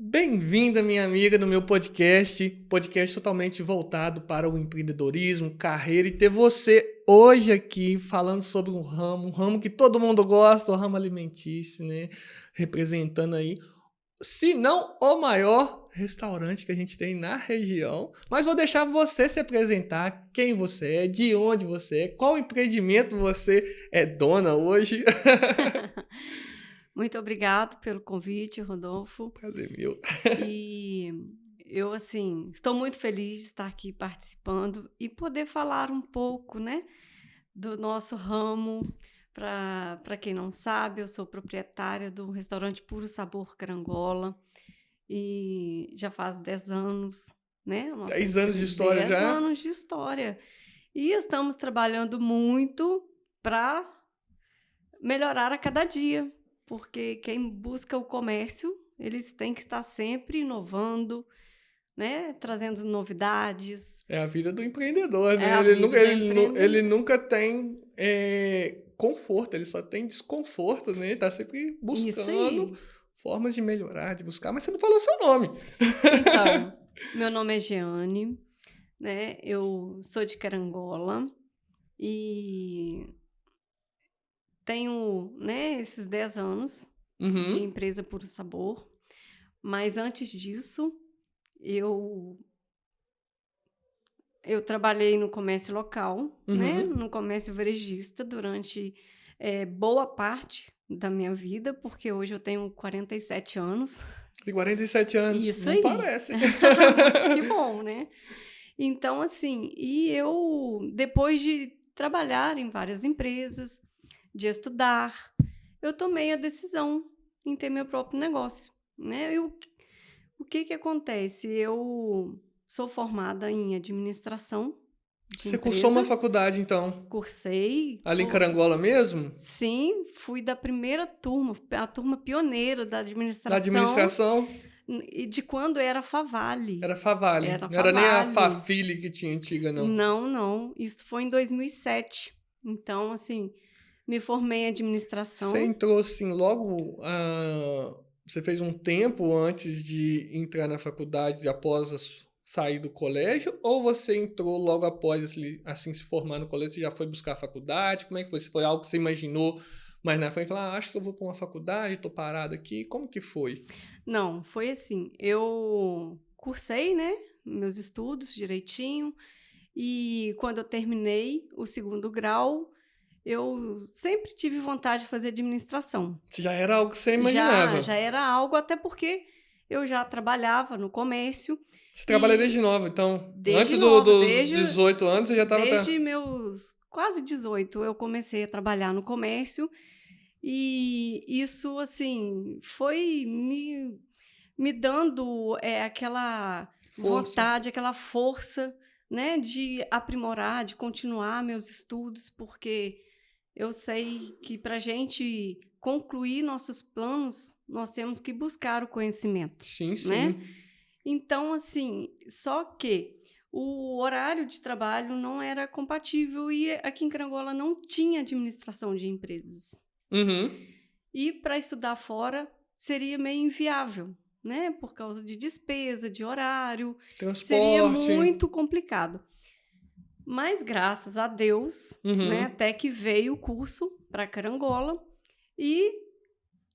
Bem-vinda, minha amiga, no meu podcast totalmente voltado para o empreendedorismo, carreira, e ter você hoje aqui falando sobre um ramo que todo mundo gosta, o ramo alimentício, né? Representando aí, se não o maior restaurante que a gente tem na região. Mas vou deixar você se apresentar, quem você é, de onde você é, qual empreendimento você é dona hoje. Muito obrigado pelo convite, Rodolfo. Prazer meu. E eu, assim, estou muito feliz de estar aqui participando e poder falar um pouco, né, do nosso ramo. Para quem não sabe, eu sou proprietária do restaurante Puro Sabor Carangola e já faz 10 anos, né? A nossa 10 anos de história 10 já. anos de história. E estamos trabalhando muito para melhorar a cada dia, porque quem busca o comércio, eles têm que estar sempre inovando, né? Trazendo novidades. É a vida do empreendedor, É né? a vida do Ele empreendedor. nunca tem conforto, ele só tem desconforto, né? Ele tá sempre Isso buscando aí. formas de melhorar, de buscar, mas você não falou seu nome. Então, meu nome é Jeane, né? Eu sou de Carangola e tenho, né, esses 10 anos de Uhum, empresa Puro Sabor, mas antes disso, eu Eu trabalhei no comércio local, né, uhum. no comércio varejista durante, boa parte da minha vida, porque hoje eu tenho 47 anos. Tem 47 anos, Isso não aí. parece. Que bom, né. Então, assim, e eu, depois de trabalhar em várias empresas, de estudar, eu tomei a decisão em ter meu próprio negócio, né. O que que acontece? Eu sou formada em administração de Você cursou uma empresas, faculdade, então, cursei, ali em Carangola mesmo? sim, fui da primeira turma, a turma pioneira da Da administração, administração, e de quando era Favale. era Favale. Era Não era nem a Favale. Fafile que tinha antiga, não. Não, não, isso foi em 2007. Então, assim, me formei em Você administração. entrou assim logo. Você fez um tempo antes de entrar na faculdade, após sair do colégio? Ou você entrou logo após assim se formar no colégio? Você já foi buscar a faculdade? Como é que foi? Se foi algo que você imaginou mais na frente? Lá, acho que eu vou para uma faculdade, estou parado aqui. Como que foi? Não, foi assim, eu cursei, né, meus estudos direitinho, e quando eu terminei o segundo grau, eu sempre tive vontade de fazer administração. Se já era algo que você Já imaginava? era algo, até porque eu já trabalhava no comércio Você trabalha desde e nova, então. desde Antes nova, dos 18 anos, você já estava. desde meus quase 18, eu comecei a trabalhar no comércio, e isso, assim, foi me dando, aquela Força. vontade, aquela força, né, de aprimorar, de continuar meus estudos, porque eu sei que para a gente concluir nossos planos, nós temos que buscar o conhecimento, Sim, né. sim. Então, assim, só que o horário de trabalho não era compatível e aqui em Carangola não tinha administração de empresas. Uhum. E para estudar fora seria meio inviável, né, por causa de despesa, de horário, seria Transporte. muito complicado. Mas graças a Deus, né, Uhum. até que veio o curso para Carangola e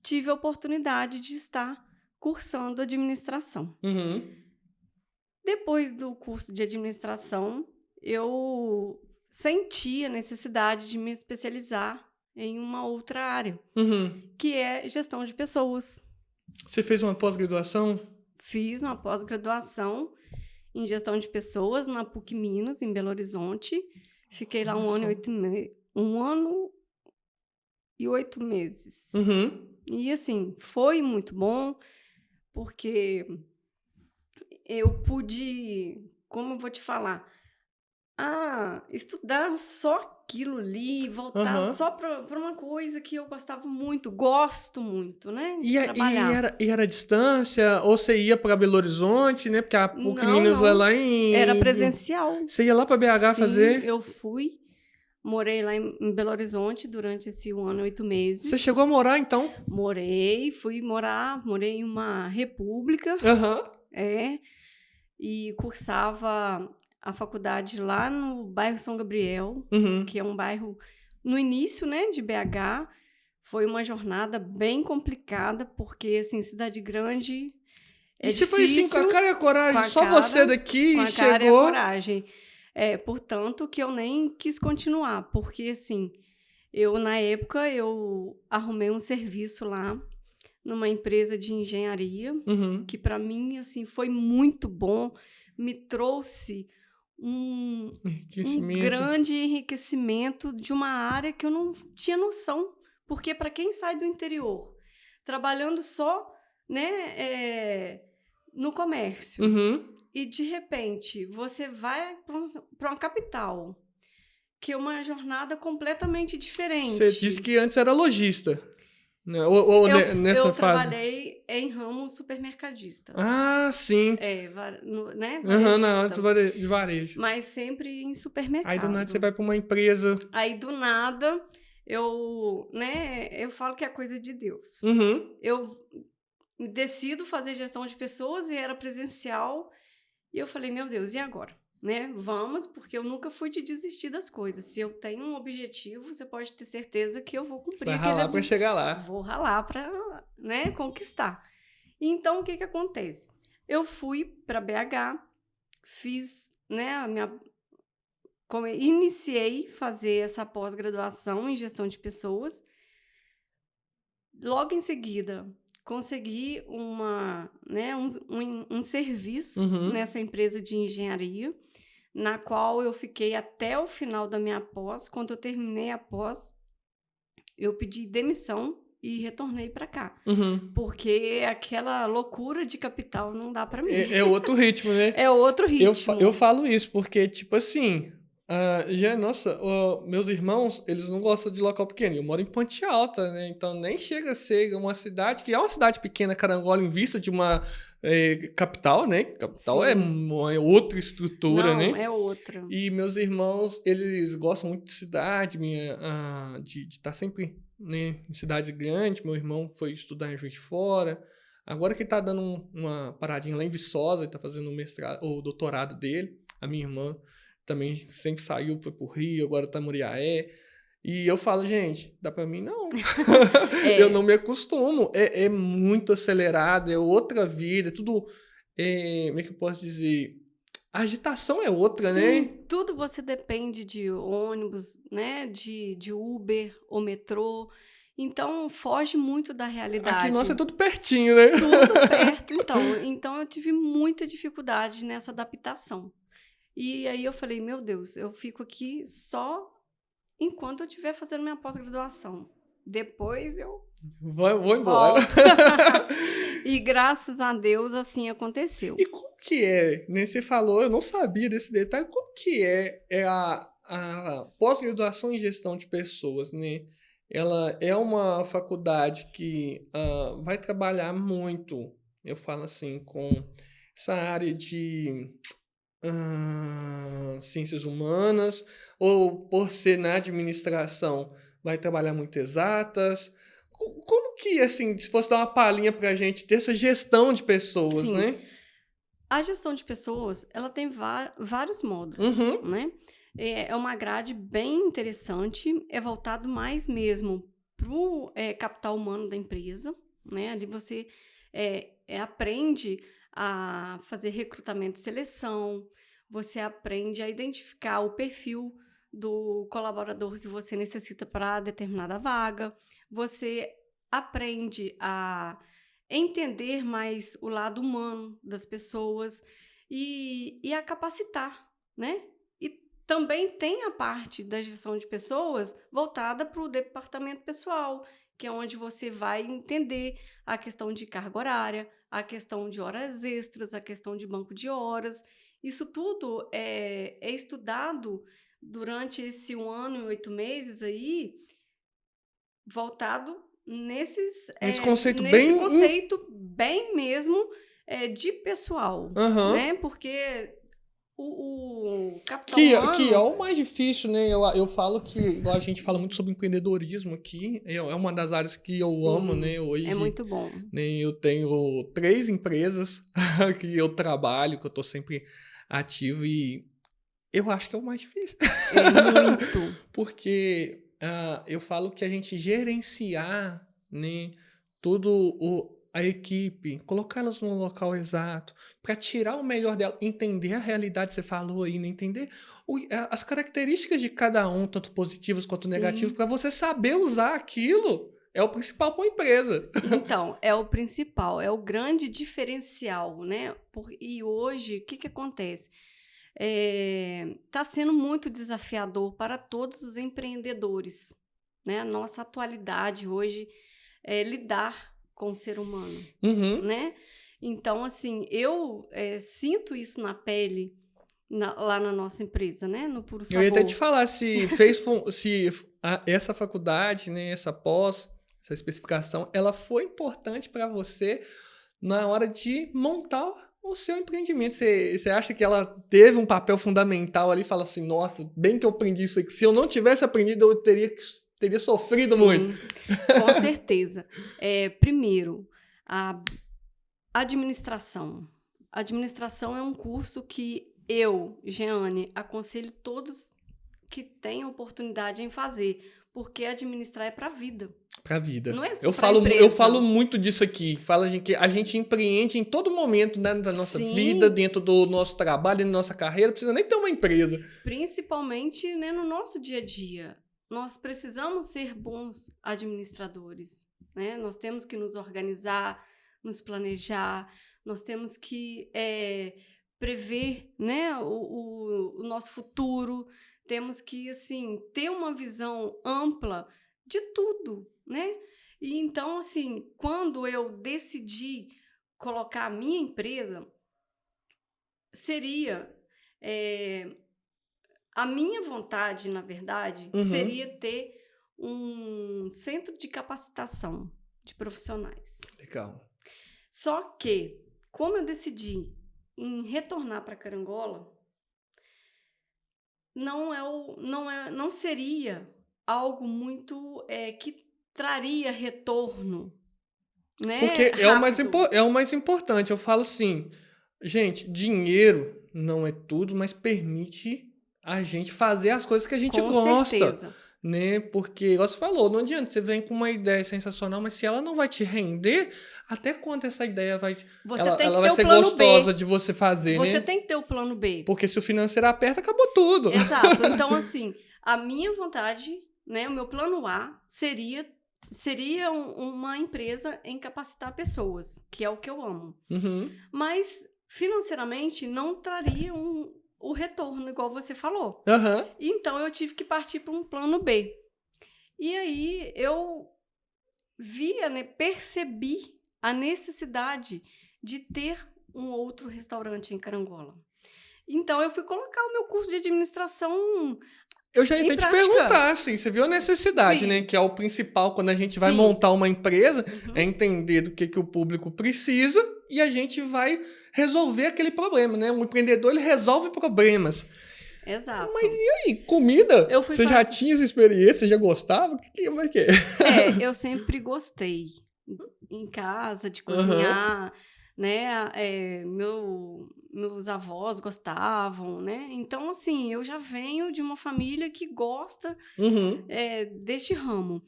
tive a oportunidade de estar cursando administração. Uhum. Depois do curso de administração, eu senti a necessidade de me especializar em uma outra área, Uhum. que é gestão de pessoas. Você fez uma pós-graduação? Fiz uma pós-graduação em gestão de pessoas na PUC Minas, em Belo Horizonte. Fiquei lá Olha só. 1 ano e 8 meses. Uhum. E, assim, foi muito bom, porque eu pude, como eu vou te falar, estudar só aquilo ali, voltar Aham. só para uma coisa que eu gostava muito, gosto muito, né, de E trabalhar. era, e era a distância? Ou você ia para Belo Horizonte, né? Porque a PUC Não, Minas é não, lá era em. presencial. Você ia lá para BH Sim, fazer? eu fui. Morei lá em Belo Horizonte durante esse 1 ano e 8 meses. Você chegou a morar, então? Morei em uma república, Aham. e cursava a faculdade lá no bairro São Gabriel, Uhum. que é um bairro no início, né, de BH. Foi uma jornada bem complicada, porque, assim, cidade grande é E você foi assim, com a difícil, cara e a coragem, com a só cara, você daqui com e a cara e a chegou. coragem. Portanto, que eu nem quis continuar, porque, assim, na época, eu arrumei um serviço lá, numa empresa de engenharia, Uhum. que para mim, assim, foi muito bom, me trouxe um Enriquecimento. grande enriquecimento de uma área que eu não tinha noção, porque para quem sai do interior, trabalhando só, né, no comércio, Uhum. e de repente você vai para uma capital, que é uma jornada completamente Você diferente. disse que antes era lojista, né? Ou nessa Eu fase? trabalhei em ramo supermercadista, Ah, sim. né, Aham, na hora varejista, de varejo. mas sempre em Aí do nada você supermercado. vai para uma empresa. Aí, do nada, eu falo que é coisa de Deus. Uhum. Eu decido fazer gestão de pessoas e era presencial. E eu falei, meu Deus, e agora? Né? Vamos, porque eu nunca fui de desistir das coisas. Se eu tenho um objetivo, você pode ter certeza que eu vou Você cumprir vai aquele ralar para objetivo. chegar lá. Vou ralar para, né, conquistar. Então, o que acontece? Eu fui para BH, fiz, né, iniciei fazer essa pós-graduação em gestão de pessoas. Logo em seguida, consegui um serviço Uhum. nessa empresa de engenharia, na qual eu fiquei até o final da minha pós. Quando eu terminei a pós, eu pedi demissão e retornei para cá, Uhum. porque aquela loucura de capital não dá para mim. É outro ritmo, né? É outro ritmo. Eu falo isso porque, tipo assim, nossa, meus irmãos, eles não gostam de local pequeno. Eu moro em Ponte Alta, né? Então nem chega a ser uma cidade, que é uma cidade pequena, Carangola, em vista de uma capital, né? Capital é Sim. outra estrutura, Não, né? é outra. E meus irmãos, eles gostam muito de cidade, de estar sempre, né, em cidades grandes. Meu irmão foi estudar em Juiz de Fora. Agora que ele tá dando uma paradinha lá em Viçosa, ele tá fazendo o doutorado dele. A minha irmã também sempre saiu, foi pro Rio, agora tá em Muriaé. E eu falo, gente, dá pra mim não. Eu não me acostumo. É muito acelerado, é outra vida, é tudo. Como é que eu posso dizer? A agitação é outra, Sim, né? tudo você depende de ônibus, né? De Uber ou metrô. Então, foge muito da Aqui, nossa, é realidade. tudo pertinho, né? Tudo perto, então eu tive muita dificuldade nessa adaptação. E aí eu falei, meu Deus, eu fico aqui só enquanto eu estiver fazendo minha pós-graduação. Depois eu Vou embora. volto. E graças a Deus assim aconteceu. E como que é, né? Você falou, eu não sabia desse detalhe, como que é a pós-graduação em gestão de pessoas, né? Ela é uma faculdade que vai trabalhar muito, eu falo assim, com essa área de ciências humanas, ou por ser na administração, vai trabalhar muito exatas. Como que, assim, se fosse dar uma palhinha pra gente dessa gestão de pessoas, Sim. né? A gestão de pessoas, ela tem vários módulos, Uhum. né? É uma grade bem interessante, é voltado mais mesmo para o capital humano da empresa, né? Ali você aprende a fazer recrutamento e seleção, você aprende a identificar o perfil do colaborador que você necessita para determinada vaga, você aprende a entender mais o lado humano das pessoas e a capacitar, né? E também tem a parte da gestão de pessoas voltada para o departamento pessoal, que é onde você vai entender a questão de carga horária, a questão de horas extras, a questão de banco de horas. Isso tudo é estudado durante esse 1 ano e 8 meses aí, voltado Nesse nesse conceito conceito bem mesmo de pessoal, Aham. né? Porque o capital Que é humano... o mais difícil, né? Eu falo que, igual a gente fala muito sobre empreendedorismo aqui, é uma das áreas que eu amo, Sim, né? é Hoje, muito bom. né, eu tenho 3 empresas que eu trabalho, que eu tô sempre ativo e eu acho que é o mais difícil. É muito. Porque eu falo que a gente gerenciar, né, tudo a equipe, colocá-las no local exato, para tirar o melhor dela, entender a realidade, você falou aí, né, entender as características de cada um, tanto positivas quanto negativas, Sim. para você saber usar aquilo, é o principal para uma empresa. Então, é o principal, é o grande diferencial, né? E hoje, o que acontece? Está sendo muito desafiador para todos os empreendedores, né? A nossa atualidade hoje é lidar com o ser humano, Uhum. né? Então, assim, eu sinto isso na pele lá na nossa empresa, né? No Puro Eu ia até te Sabor. falar se essa faculdade, né, essa pós, essa especificação, ela foi importante para você na hora de montar o seu empreendimento. Você acha que ela teve um papel fundamental ali? Fala assim, nossa, bem que eu aprendi isso aqui. Se eu não tivesse aprendido, eu teria sofrido muito. Sim, com certeza. Primeiro, a administração. Administração é um curso que eu, Jeane, aconselho todos que têm oportunidade em fazer, porque administrar é para a vida, Pra vida. não é só Eu para a falo, eu falo empresa. muito disso aqui. Fala que a gente empreende em todo momento, né, da nossa vida, Sim, dentro do nosso trabalho, da nossa carreira. Não precisa nem ter uma empresa. principalmente, né, no nosso dia a dia. Nós precisamos ser bons administradores, né? Nós temos que nos organizar, nos planejar, nós temos que prever, né, o nosso futuro, temos que assim ter uma visão ampla de tudo, né? E então, assim, quando eu decidi colocar a minha empresa, seria eh, a minha vontade, na verdade, Uhum. seria ter um centro de capacitação de profissionais. Legal. Só que, como eu decidi em retornar para Carangola, não seria algo muito que traria retorno, né, Porque rápido. é o mais importante. Eu falo assim, gente, dinheiro não é tudo, mas permite a gente fazer as coisas que a gente Com gosta, certeza. né? Porque, igual você falou, não adianta, você vem com uma ideia sensacional, mas se ela não vai te render, até quando essa ideia vai, Você tem que ela ter vai o ser plano gostosa B. de você fazer, Você né? tem que ter o plano B. Porque se o financeiro aperta, acabou tudo. Exato. Então, assim, a minha vontade, né, o meu plano A seria uma empresa em capacitar pessoas, que é o que eu amo. Uhum. Mas financeiramente não traria o retorno, igual você falou. Aham. Então eu tive que partir para um plano B. E aí eu via, né, percebi a necessidade de ter um outro restaurante em Carangola. Então eu fui colocar o meu curso de administração Eu já ia em até te prática. perguntar, assim, você viu a necessidade, né? Vi. Que é o principal quando a gente vai Sim. montar uma empresa, é Uhum. entender do que o público precisa e a gente vai resolver aquele problema, né? Um empreendedor, ele resolve problemas. Mas Exato. e aí, comida? Eu fui Você já fazer. tinha essa experiência? Você já gostava? Como é que é? Eu sempre gostei em casa de Aham. cozinhar, né? Meus avós gostavam, né? Então, assim, eu já venho de uma família que gosta Uhum. deste ramo.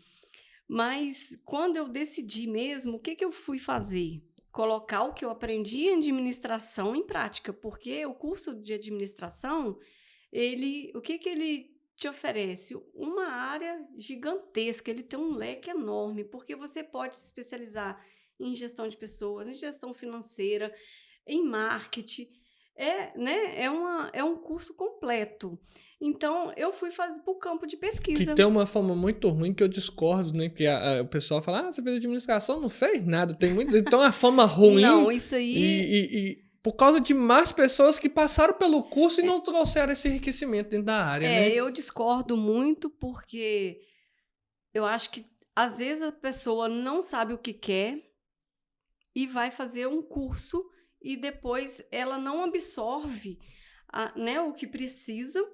Mas quando eu decidi mesmo, o que eu fui fazer? Colocar o que eu aprendi em administração em prática, porque o curso de administração, o que ele te oferece? Uma área gigantesca, ele tem um leque enorme, porque você pode se especializar em gestão de pessoas, em gestão financeira, em marketing. É um curso completo. Então, eu fui fazer para o campo de Que pesquisa. tem uma forma muito ruim que eu discordo, né? Que o pessoal fala, você fez administração, não fez nada. Tem muito. Então, a fama ruim Não, isso aí e por causa de más pessoas que passaram pelo curso e não trouxeram esse enriquecimento dentro da área, né? eu discordo muito, porque eu acho que às vezes a pessoa não sabe o que quer e vai fazer um curso e depois ela não absorve né, o que precisa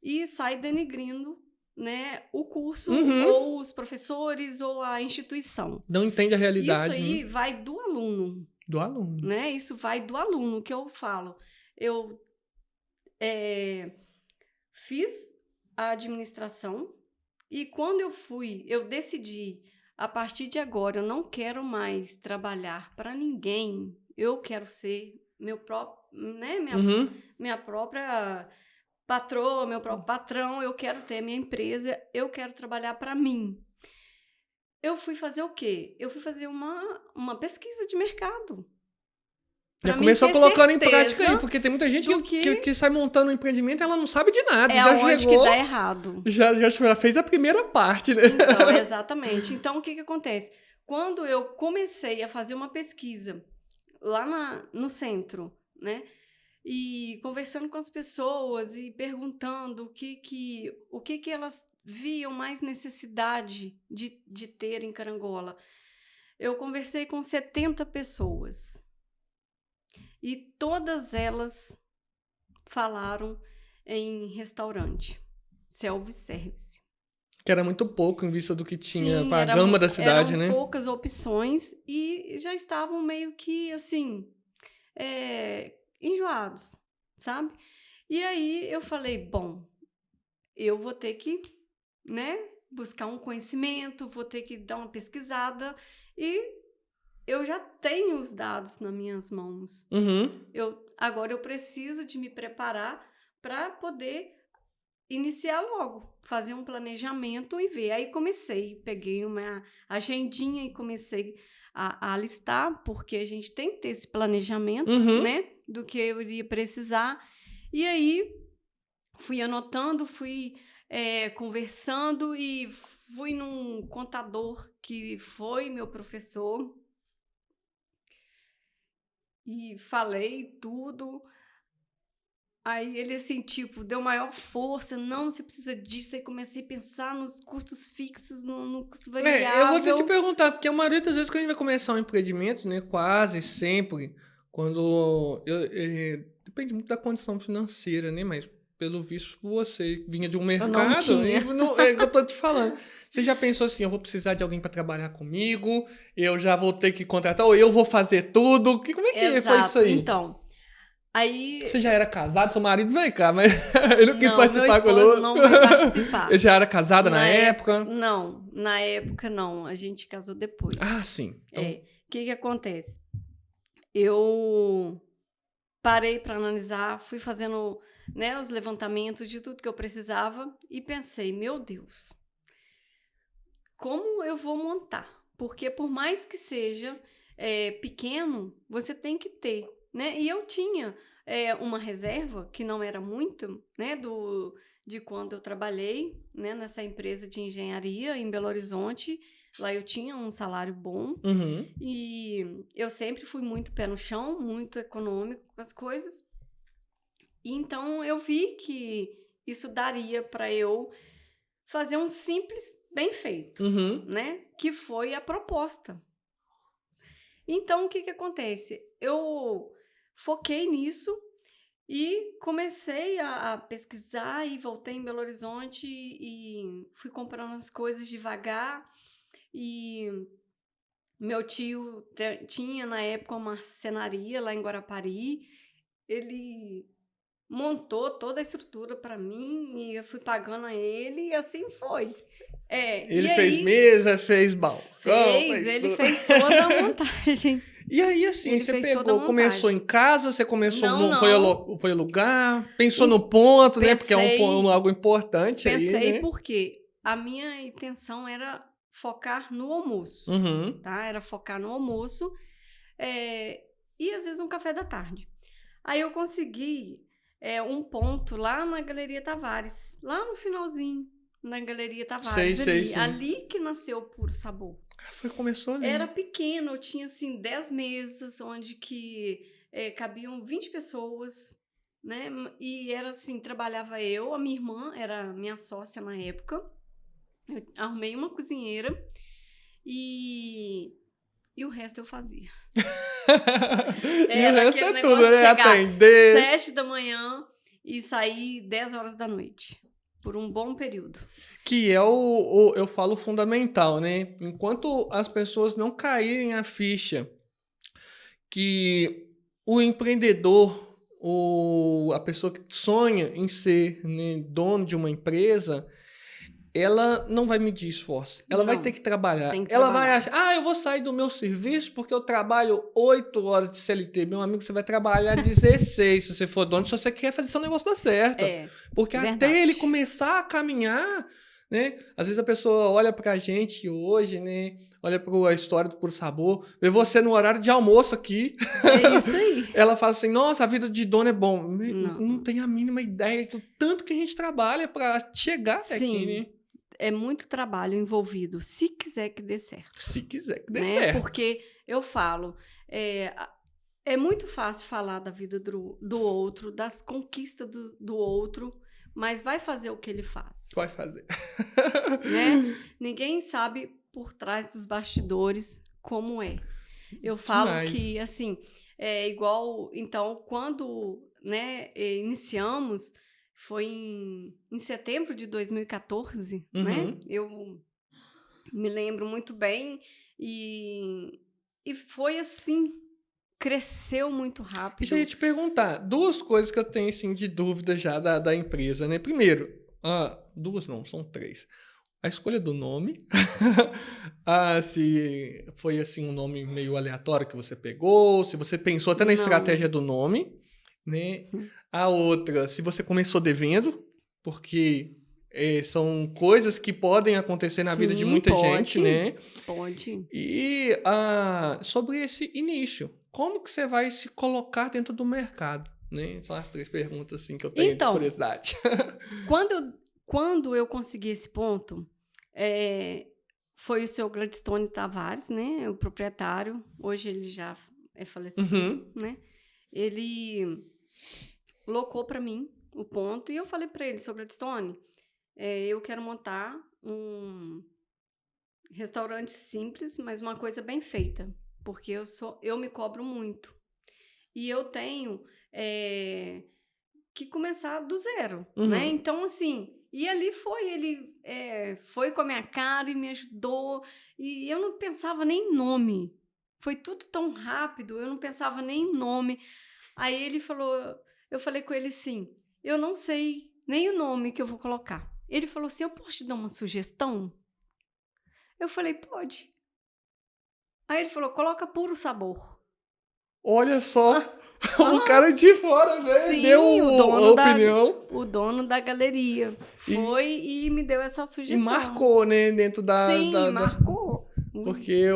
e sai denigrindo, né, o curso Uhum. ou os professores ou a instituição. Não entende a Isso realidade, aí né, vai do aluno, do aluno. né? Isso vai do aluno, que eu falo. Eu fiz a administração e quando eu decidi, a partir de agora, eu não quero mais trabalhar para ninguém, eu quero ser meu próprio, né, Uhum. minha própria patroa, meu próprio patrão, eu quero ter minha empresa, eu quero trabalhar para mim. Eu fui fazer o quê? Eu fui fazer uma pesquisa de mercado. Já Para mim começou ter colocando em prática aí, certeza porque tem muita gente do que sai montando um empreendimento e ela não sabe de nada. é Já aonde que chegou, dá errado. já fez a primeira parte, né? Então, exatamente. Então, o que acontece? Quando eu comecei a fazer uma pesquisa lá no centro, né? E conversando com as pessoas e perguntando o que elas viam mais necessidade de ter em Carangola. Eu conversei com 70 pessoas e todas elas falaram em restaurante, self-service. Que era muito pouco em vista do que tinha Sim, para a gama da cidade, eram né? poucas opções e já estavam meio que assim, enjoados, sabe? E aí eu falei, bom, eu vou ter que, né, buscar um conhecimento, vou ter que dar uma pesquisada e eu já tenho os dados nas minhas mãos. Uhum. Agora eu preciso de me preparar para poder iniciar logo, fazer um planejamento e ver. Aí peguei uma agendinha e comecei a listar, porque a gente tem que ter esse planejamento, Uhum. né, do que eu iria precisar. E aí fui anotando, fui conversando e fui num contador que foi meu professor e falei tudo. Aí ele, assim, tipo, deu maior força. Não, você precisa disso. Aí comecei a pensar nos custos fixos, no custo Eu vou até te variável. perguntar, porque a maioria das vezes que a gente vai começar um empreendimento, né, quase sempre, quando depende muito da condição financeira, né, mas pelo visto você vinha de um Eu não mercado, e tinha. não, é o que eu tô te falando. Você já pensou assim, eu vou precisar de alguém para trabalhar comigo, eu já vou ter que contratar, ou eu vou fazer tudo? Como é que foi isso Exato. aí? Então, aí... Você já era casado, seu marido veio cá, mas ele não quis Não, meu participar esposo conosco. não veio participar. Ele já era casado na época? Não, na época não. A gente casou depois. Ah, sim. Então, O que acontece? Eu parei para analisar, fui fazendo, né, os levantamentos de tudo que eu precisava e pensei, meu Deus, como eu vou montar? Porque por mais que seja pequeno, você tem que ter, né? E eu tinha uma reserva, que não era muito, né, de quando eu trabalhei, né, nessa empresa de engenharia em Belo Horizonte. Lá eu tinha um salário bom uhum. e eu sempre fui muito pé no chão, muito econômico com as coisas. E então eu vi que isso daria para eu fazer um simples bem feito, Uhum. né? Que foi a proposta. Então, o que acontece? Eu foquei nisso e comecei a pesquisar e voltei em Belo Horizonte e fui comprando as coisas devagar. E meu tio tinha, na época, uma marcenaria lá em Guarapari. Ele montou toda a estrutura para mim e eu fui pagando a ele e assim foi. Ele E fez aí mesa, fez balcão, fez ele tudo. fez toda a montagem. E aí, assim, Ele você fez toda a pegou, começou em montagem. casa, você começou, Não, foi, não. foi alugar, pensou no Em- ponto, né? Porque é Pensei, algo importante aí, pensei né? porque a minha intenção era focar no almoço, Uhum. tá? Era focar no almoço e às vezes um café da tarde. Aí eu consegui um ponto lá na Galeria Tavares, lá no finalzinho, na Galeria Sei, Tavares, sei, ali. sim. Ali que nasceu o Puro Sabor. Começou Era ali. pequeno, eu tinha assim 10 mesas, onde que cabiam 20 pessoas, né? E era assim, trabalhava eu, a minha irmã, era minha sócia na época. Eu arrumei uma cozinheira e o resto eu fazia. E o resto Aquele é tudo, negócio de né? chegar Atender. 7 da manhã e saí 10 horas da noite, por um bom período. Que é eu falo fundamental, né? Enquanto as pessoas não caírem a ficha que o empreendedor, a pessoa que sonha em ser, né, dono de uma empresa, ela não vai medir esforço. Ela vai Não, ter que trabalhar. tem que Ela vai trabalhar. achar, eu vou sair do meu serviço porque eu trabalho 8 horas de CLT. Meu amigo, você vai trabalhar 16 se você for dono, se você quer fazer seu negócio dar certo. É, Porque até ele verdade. começar a caminhar, né? Às vezes a pessoa olha pra gente hoje, né? Olha pra história do Puro Sabor, vê você no horário de almoço aqui. É isso aí. Ela fala assim, nossa, a vida de dono é bom. Não Não. tem a mínima ideia do tanto que a gente trabalha pra chegar até aqui, Sim, né? é muito trabalho envolvido, se quiser que dê certo, Se quiser que dê né? certo. Porque eu falo, é muito fácil falar da vida do outro, das conquistas do outro, mas vai fazer o que ele faz, Vai fazer. né? Ninguém sabe por trás dos bastidores como é. Eu falo Demais. que, assim, é igual... Então, quando, né, iniciamos, foi em setembro de 2014, né? Uhum. Eu me lembro muito bem e foi assim, cresceu muito E já ia rápido. te perguntar, duas coisas que eu tenho assim, de dúvida já da empresa, né? Primeiro, duas não, são três. A escolha do nome. Se foi assim um nome meio aleatório que você pegou, se você pensou até na Não. estratégia do nome, né? A outra, se você começou devendo, porque são coisas que podem acontecer na vida de Sim, muita gente, pode. né? Pode. E sobre esse início, como que você vai se colocar dentro do mercado? Né? São as três perguntas assim, que eu tenho de Então, curiosidade. quando eu consegui esse ponto, foi o seu Gladstone Tavares, né? O proprietário. Hoje ele já é falecido, Uhum. né? Ele locou para mim o ponto e eu falei para ele, seu Gladstone, eu quero montar um restaurante simples, mas uma coisa bem feita, porque eu me cobro muito e eu tenho que começar do zero, né? Uhum. Então, assim, e ali ele foi com a minha cara e me ajudou, e eu não pensava nem em nome. Foi tudo tão rápido, eu não pensava nem em nome. Aí ele falou, eu falei com ele assim, eu não sei nem o nome que eu vou colocar. Ele falou assim, eu posso te dar uma sugestão? Eu falei, pode. Aí ele falou, coloca Puro Sabor. Olha só, o Aham. cara de fora, velho, deu Sim, a opinião o dono da galeria e, foi e me deu essa e sugestão. marcou, né, dentro Sim, marcou. porque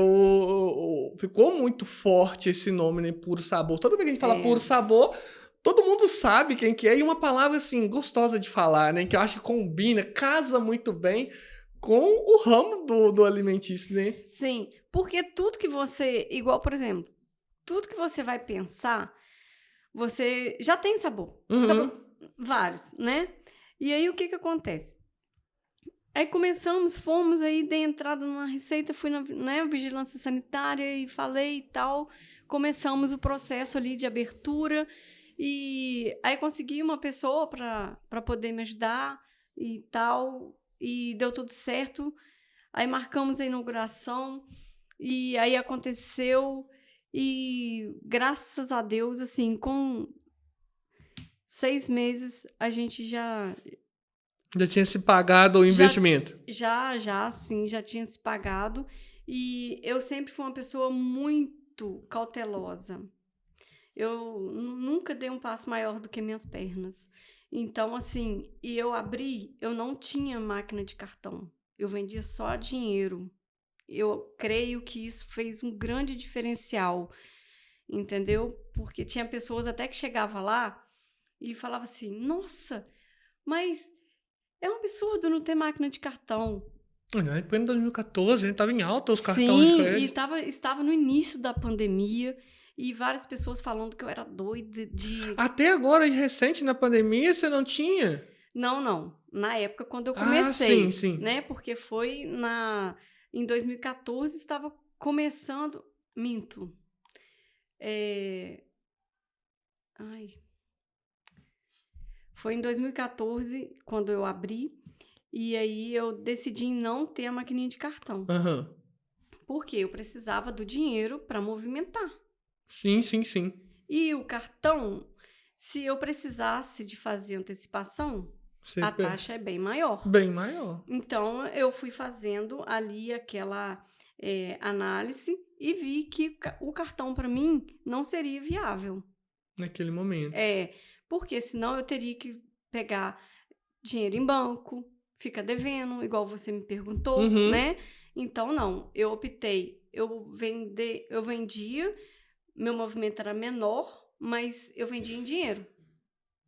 ficou muito forte esse nome, né, Puro Sabor. Toda vez que a gente fala É, Puro Sabor, todo mundo sabe quem que é, e uma palavra, assim, gostosa de falar, né, que eu acho que combina, casa muito bem com o ramo do alimentício, né? sim, porque tudo que você, igual, por exemplo, tudo que você vai pensar, você já tem sabor. Uhum. Sabor, vários, né? E aí o que acontece? Aí fomos aí, dei entrada numa receita, fui na, né, vigilância sanitária e falei e tal. Começamos o processo ali de abertura e aí consegui uma pessoa para poder me ajudar e tal, e deu tudo certo. Aí marcamos a inauguração e aí aconteceu e graças a Deus, assim, com 6 meses a gente Já tinha se pagado o já, investimento. sim, já tinha se pagado. E eu sempre fui uma pessoa muito cautelosa. Eu nunca dei um passo maior do que minhas pernas. Então, assim, eu não tinha máquina de cartão. Eu vendia só dinheiro. Eu creio que isso fez um grande diferencial, entendeu? Porque tinha pessoas até que chegava lá e falava assim: "Nossa, mas é um absurdo não ter máquina de cartão". Depois em 2014, a gente tava em alta os cartões de Sim, e crédito. estava no início da pandemia e várias pessoas falando que eu era doida de... Até agora, recente na pandemia, você não tinha? Não, não. Na época, quando eu Sim, comecei, sim. né? Porque foi em 2014, estava começando... Minto. É... Ai... Foi em 2014, quando eu abri, e aí eu decidi não ter a maquininha de cartão. Aham. Porque eu precisava do dinheiro para movimentar. Sim, sim, sim. E o cartão, se eu precisasse de fazer antecipação, a taxa é bem maior. Bem maior. Então, eu fui fazendo ali aquela análise e vi que o cartão, para mim, não seria viável. Naquele momento. Porque senão eu teria que pegar dinheiro em banco, fica devendo, igual você me perguntou, Uhum. né? Então, não. Eu optei, eu vendia, meu movimento era menor, mas eu vendia em dinheiro.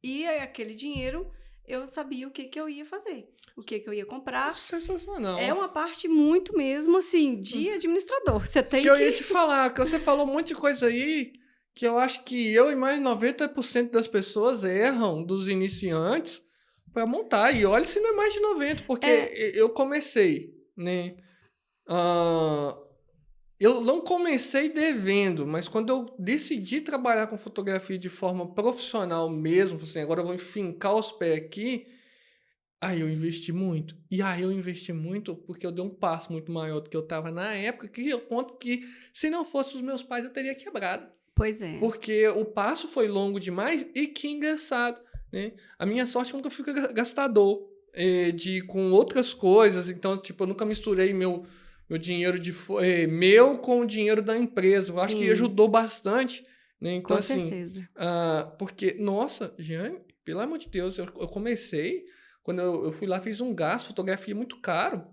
E aquele dinheiro, eu sabia o que eu ia fazer, o que eu ia comprar. Sensacional. É uma parte muito mesmo, assim, de administrador. Você tem que... eu ia te falar, que você falou um monte de coisa aí, que eu acho que eu e mais 90% das pessoas erram, dos iniciantes, para montar. E olha se não é mais de 90%, porque eu comecei, né? Eu não comecei devendo, mas quando eu decidi trabalhar com fotografia de forma profissional mesmo, assim, agora eu vou fincar os pés aqui, aí eu investi muito. E aí eu investi muito porque eu dei um passo muito maior do que eu estava na época, que eu conto que se não fosse os meus pais eu teria quebrado. Pois é. Porque o passo foi longo demais e que engraçado, né? A minha sorte é que eu nunca fui gastador com outras coisas, então, tipo, eu nunca misturei meu dinheiro meu com o dinheiro da empresa. Eu acho que Sim. ajudou bastante, né? Então, Com assim, certeza. porque, nossa, Jeane, pelo amor de Deus, eu comecei, quando eu fui lá, fiz um gasto, fotografia muito caro,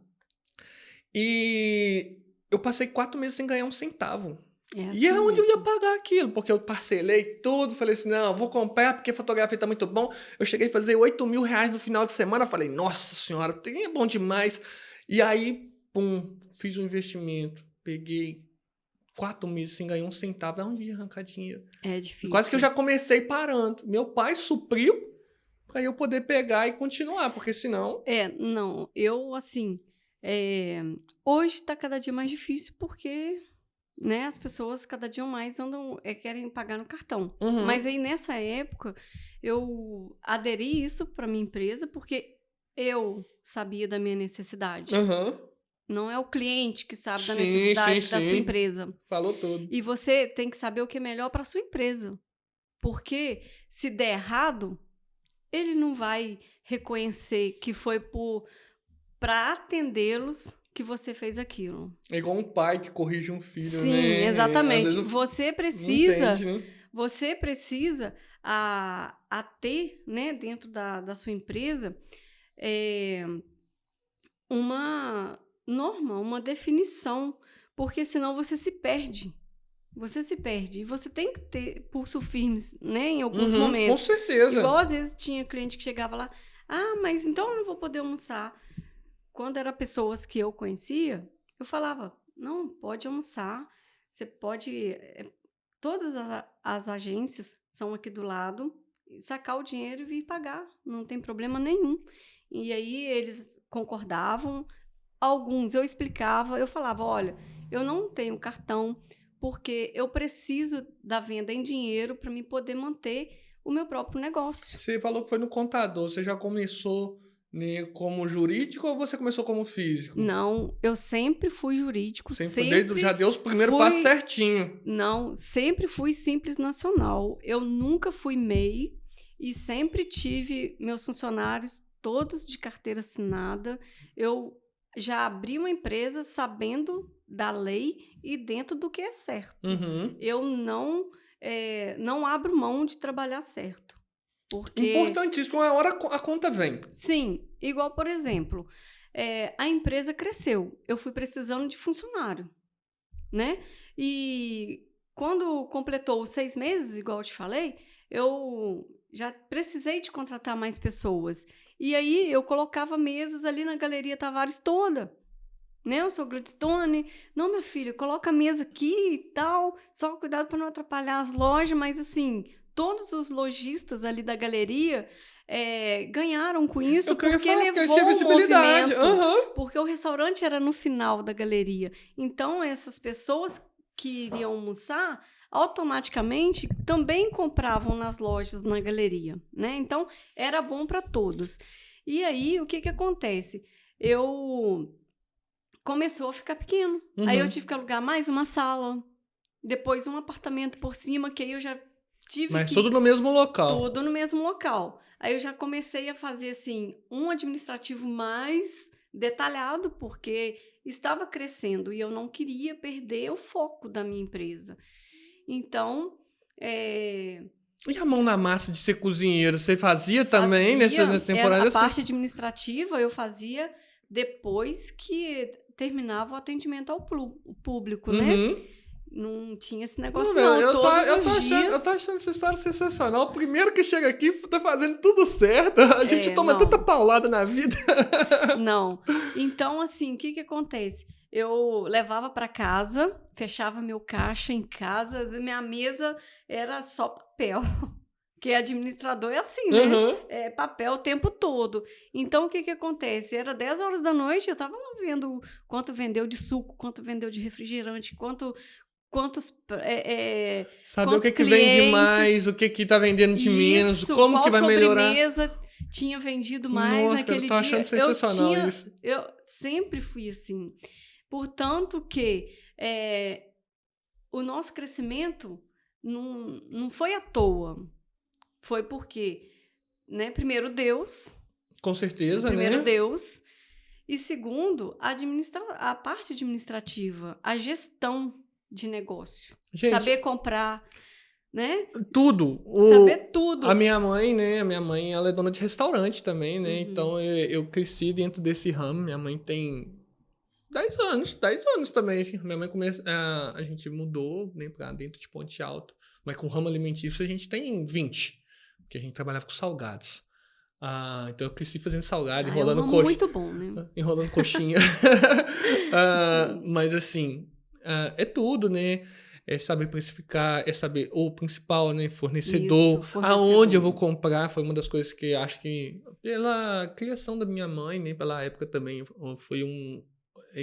e eu passei 4 meses sem ganhar um centavo. E é assim onde eu ia mesmo. pagar aquilo, porque eu parcelei tudo, falei assim, não, eu vou comprar porque a fotografia tá muito bom. Eu cheguei a fazer 8 mil reais no final de semana, falei, nossa senhora, é bom demais. E aí, pum, fiz um investimento, peguei 4 meses sem ganhar um centavo, é onde ia arrancar dinheiro. É difícil. Quase que eu já comecei parando. Meu pai supriu para eu poder pegar e continuar, porque senão... Não, eu, assim, hoje tá cada dia mais difícil porque, né, as pessoas cada dia mais querem pagar no cartão. Uhum. Mas aí, nessa época, eu aderi isso para minha empresa porque eu sabia da minha necessidade. Uhum. Não é o cliente que sabe da Sim, necessidade da sim. sua empresa. Falou tudo. E você tem que saber o que é melhor para sua empresa. Porque se der errado, ele não vai reconhecer que foi para atendê-los que você fez aquilo. É igual um pai que corrige um filho, né? Sim, exatamente. Às vezes Você não precisa, entende, né? você precisa a ter, né, dentro da sua empresa, uma norma, uma definição, porque senão você se perde. Você se perde. E você tem que ter pulso firme, né, em alguns momentos. Com certeza. Igual às vezes tinha cliente que chegava lá, mas então eu não vou poder almoçar. Quando eram pessoas que eu conhecia, eu falava, não, pode almoçar, você pode... Todas as agências são aqui do lado, sacar o dinheiro e vir pagar, não tem problema nenhum. E aí eles concordavam, alguns eu explicava, eu falava, olha, eu não tenho cartão, porque eu preciso da venda em dinheiro para me poder manter o meu próprio negócio. Você falou que foi no contador. Você já começou, né, como jurídico ou você começou como físico? Não, eu sempre fui jurídico. Já deu os primeiros passos certinho. Não, sempre fui Simples Nacional. Eu nunca fui MEI e sempre tive meus funcionários todos de carteira assinada. Eu já abri uma empresa sabendo da lei e dentro do que é certo. Uhum. Eu não abro mão de trabalhar certo. Porque... Importantíssimo, uma hora a conta vem. Sim, igual, por exemplo, a empresa cresceu, eu fui precisando de funcionário, né? E quando completou os 6 meses, igual eu te falei, eu já precisei de contratar mais pessoas. E aí eu colocava mesas ali na Galeria Tavares toda. Né? Eu sou Gladstone. Não, minha filha, coloca a mesa aqui e tal. Só cuidado para não atrapalhar as lojas. Mas, assim, todos os lojistas ali da galeria ganharam com isso porque levou o movimento. Uhum. Porque o restaurante era no final da galeria. Então, essas pessoas que iriam almoçar, automaticamente também compravam nas lojas, na galeria, né? Então, era bom para todos. E aí, o que que acontece? Começou a ficar pequeno. Aí eu tive que alugar mais uma sala, depois um apartamento por cima, que aí eu já tive Mas que... tudo no mesmo local. Tudo no mesmo local. Aí eu já comecei a fazer, assim, um administrativo mais detalhado, porque estava crescendo e eu não queria perder o foco da minha empresa. Então, E a mão na massa de ser cozinheiro, você fazia também nessa temporada? A parte administrativa eu fazia depois que terminava o atendimento ao público, né? Não tinha esse negócio, não. Eu tô Dias... achando essa história sensacional. O primeiro que chega aqui tá fazendo tudo certo. A gente toma tanta paulada na vida. Não. Então, assim, o que acontece? Eu levava para casa, fechava meu caixa em casa, minha mesa era só papel. Porque administrador é assim, né? É papel o tempo todo. Então, o que acontece? Era 10 horas da noite, eu tava lá vendo quanto vendeu de suco, quanto vendeu de refrigerante, quantos saber o que vende mais, o que tá vendendo de menos, como que vai melhorar. Qual sobremesa tinha vendido mais naquele dia. Achando sensacional isso. Eu sempre fui assim. Portanto que o nosso crescimento não foi à toa. Foi porque, né, primeiro Deus. Com certeza, primeiro Deus. E segundo, a parte administrativa, a gestão de negócio. Gente, saber comprar, né? Tudo. Saber tudo. A minha mãe, né? Ela é dona de restaurante também, né? Então, eu cresci dentro desse ramo. Minha mãe tem 10 anos também. Assim. Minha mãe a gente mudou, né, pra dentro de Ponte Alta. Mas com o ramo alimentício a gente tem 20. Porque a gente trabalhava com salgados. Então eu cresci fazendo salgado, enrolando coxinha. Muito bom, né? Enrolando coxinha. Mas assim, é tudo, né? É saber precificar, é saber o principal, né? Fornecedor. Aonde eu vou comprar foi uma das coisas que acho que pela criação da minha mãe, né? Pela época também foi